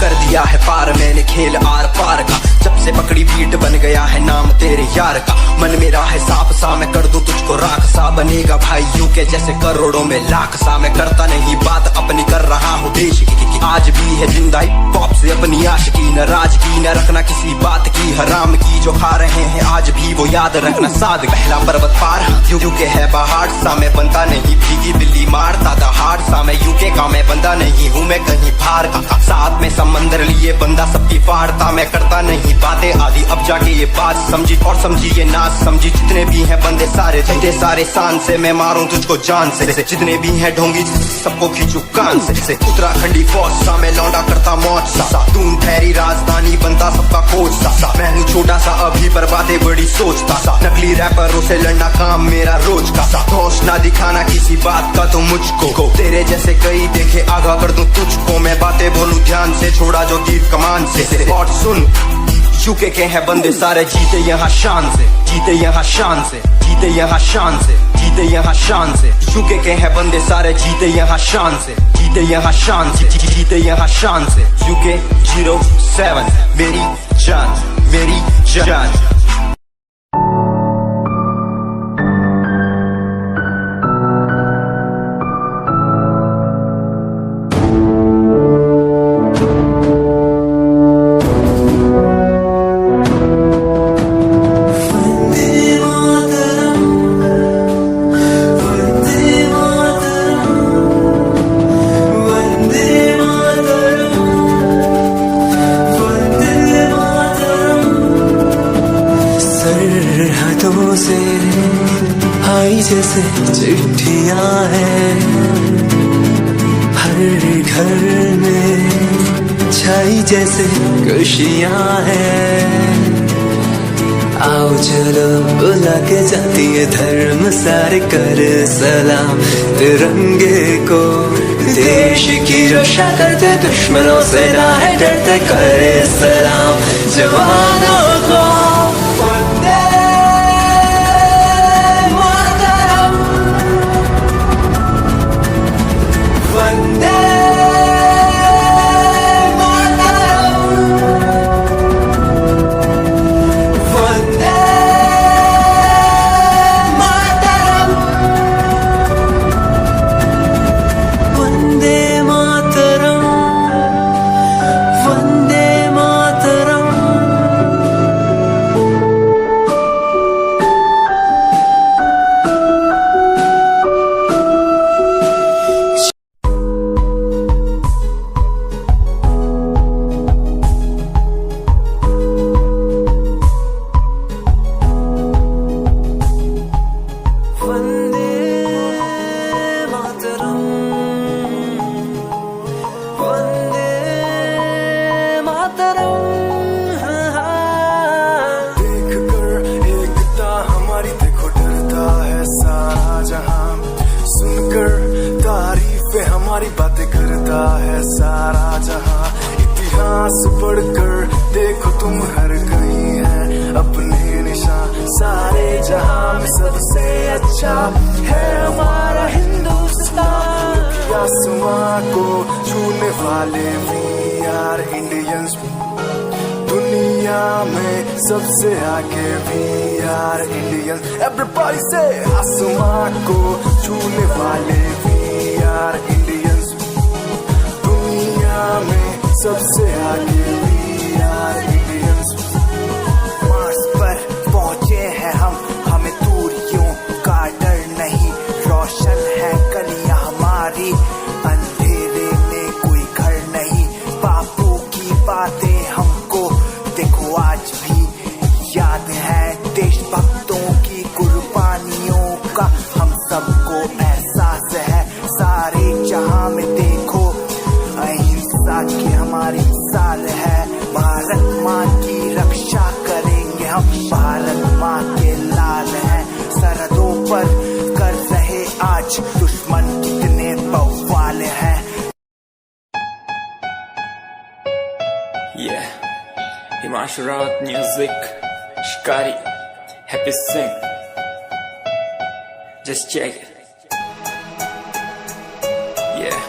कर दिया है पार मैंने खेल आर पार का, जब से पकड़ी बीट बन गया है नाम तेरे यार का। मन मेरा है साफ सा, मैं कर दूं तुझको राख सा, बनेगा भाई यूके जैसे करोड़ों में लाख सा। मैं करता नहीं बात अपनी, कर रहा हूँ देश की, आज भी है जिंदा हिप हॉप से अपनी आशिकी। न राज की न रखना किसी बात की, हराम की जो खा रहे हैं आज भी वो याद रखना साद। पहला पर्वत पार यूके है पहाड़ सा, मैं बनता नहीं भीगी बिल्ली मारता दहाड़ सा। मैं यूके का मैं बंदा नहीं हूँ, मैं कहीं बाहर का, साथ में समंदर लिए बंदा सबकी फाड़ता। मैं करता नहीं बातें आदि, अब जाके ये बात समझी और समझी ये नाच समझी। जितने भी हैं बंदे सारे जितने सारे शान से, मैं मारूं तुझको जान से। जितने भी हैं ढोंगी सबको खींचू कान से। उत्तराखंडी फौज सा मैं लौंडा करता मौज सा, दून ठहरी राजधानी बनता सबका कोच सा। मैं हूँ छोटा सा अभी पर बातें बड़ी सोचता सा, नकली रैपरों से लड़ना काम मेरा रोज का सा। होश ना दिखाना किसी बात का तो मुझको, तेरे जैसे कई देखे आगा कर दूं तुझको। मैं बातें बोलूं ध्यान से, छोड़ा जो तीर कमान से। और सुन यूके के हैं बंदे सारे, जीते यहाँ शान से, जीते यहाँ शान से, जीते यहाँ शान से, जीते यहाँ शान से। यूके के हैं बंदे सारे, जीते यहाँ शान से, जीते यहाँ शान से, जीते यहाँ शान से। UK07 मेरी जान, मेरी जान। दिल दिनों से आई जैसे चिट्ठियां हैं, हर घर में छाई जैसे खुशियां हैं। आओ चलो बुला के जाती है धर्म सारे कर सलाम तिरंगे को। देश की रक्षा करते दुश्मनों से ना है डरते, करे सलाम जवानों को। वंदे मातरम, वंदे हमारी बातें करता है सारा जहां। इतिहास पढ़कर देखो तुम हर कहीं है अपने निशान। सारे जहां में सबसे अच्छा है हमारा हिंदुस्तान। आसमां को छूने वाले वी आर इंडियंस, दुनिया में सबसे आगे वी आर इंडियंस। एवरीबॉडी से आसमां को छूने वाले वी आर इंडियंस, दुनिया में सबसे आगे वी आर इंडियंस। मार्स पर पहुंचे हैं हम, हमें दूरियों का डर नहीं। रोशन है गलियां हमारी, अंधेरे में कोई घर नहीं। बापू की बातें हमको देखो आज भी याद है। देशभक्तों की कुर्बानियों का हम सबको एहसास है। सारे जहां में देखो अहिंसा की हमारी साल है। भारत माँ की रक्षा करेंगे हम, भारत माँ के लाल हैं। सरहदों पर कर रहे आज दुश्मन कितने बवाल हैं। Yeah, Himanshu Rawat music, Shikari, Happy Singh. Just check it. Yeah.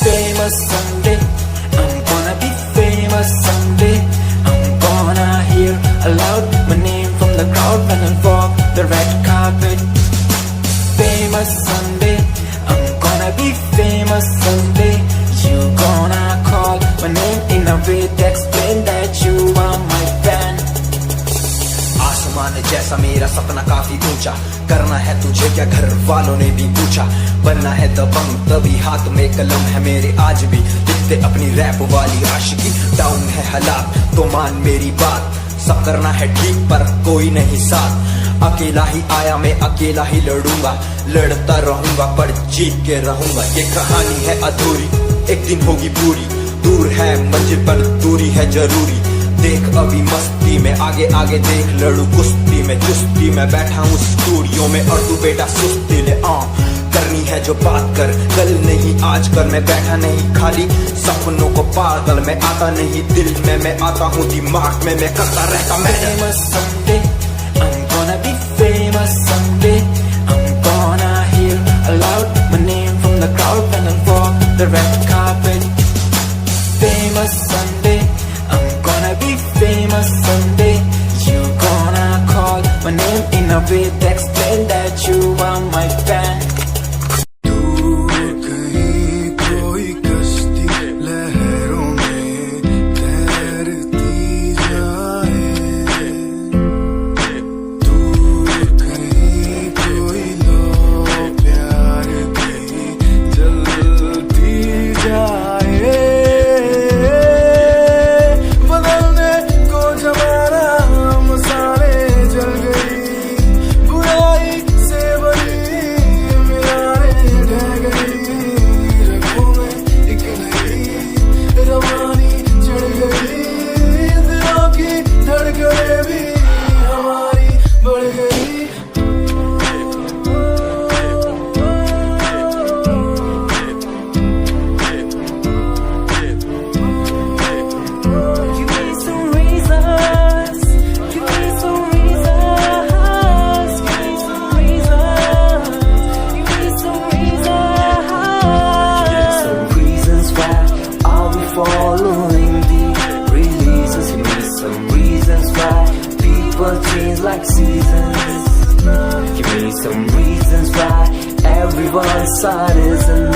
Famous someday, I'm gonna be famous someday. I'm gonna hear aloud my name from the crowd when I walk the red carpet. Famous someday, I'm gonna be famous someday. You gonna call my name in a way to explain that you are my fan. आसमान जैसा मेरा सपना काफी ऊंचा, करना है तुझे क्या घर वालों ने भी पूछा। बनना है दबंग तभी हाथ में कलम है मेरे आज भी, लिखते अपनी रैप वाली आशिकी। डाउन है हालात तो मान मेरी बात, सब करना है ठीक पर कोई नहीं साथ। अकेला ही आया मैं अकेला ही लड़ूंगा, लड़ता रहूंगा पर जीत के रहूंगा। ये कहानी है अधूरी, एक दिन होगी पूरी। दूर है मंजिल पर दूरी है जरूरी। देख अभी मस्ती में आगे आगे देख, लड़ू कुश्ती में चुस्ती में बैठा हूँ स्टूडियो में और तू बेटा सुस्ती ले। करनी है जो बात कर, कल नहीं आज कर। मैं बैठा नहीं खाली सपनों को पागल, मैं आता नहीं दिल में, मैं आता हूँ दिमाग में, मैं करता रहता मैं। Famous someday, I'm gonna be famous someday. I'm gonna hear aloud my name from the crowd when I walk the red carpet. Famous someday, I'm gonna be famous someday. You gonna call my name in a way to explain that you are my fan. कहीं कोई कश्ती लहरों में तैरती जाए, सारे जिंदगी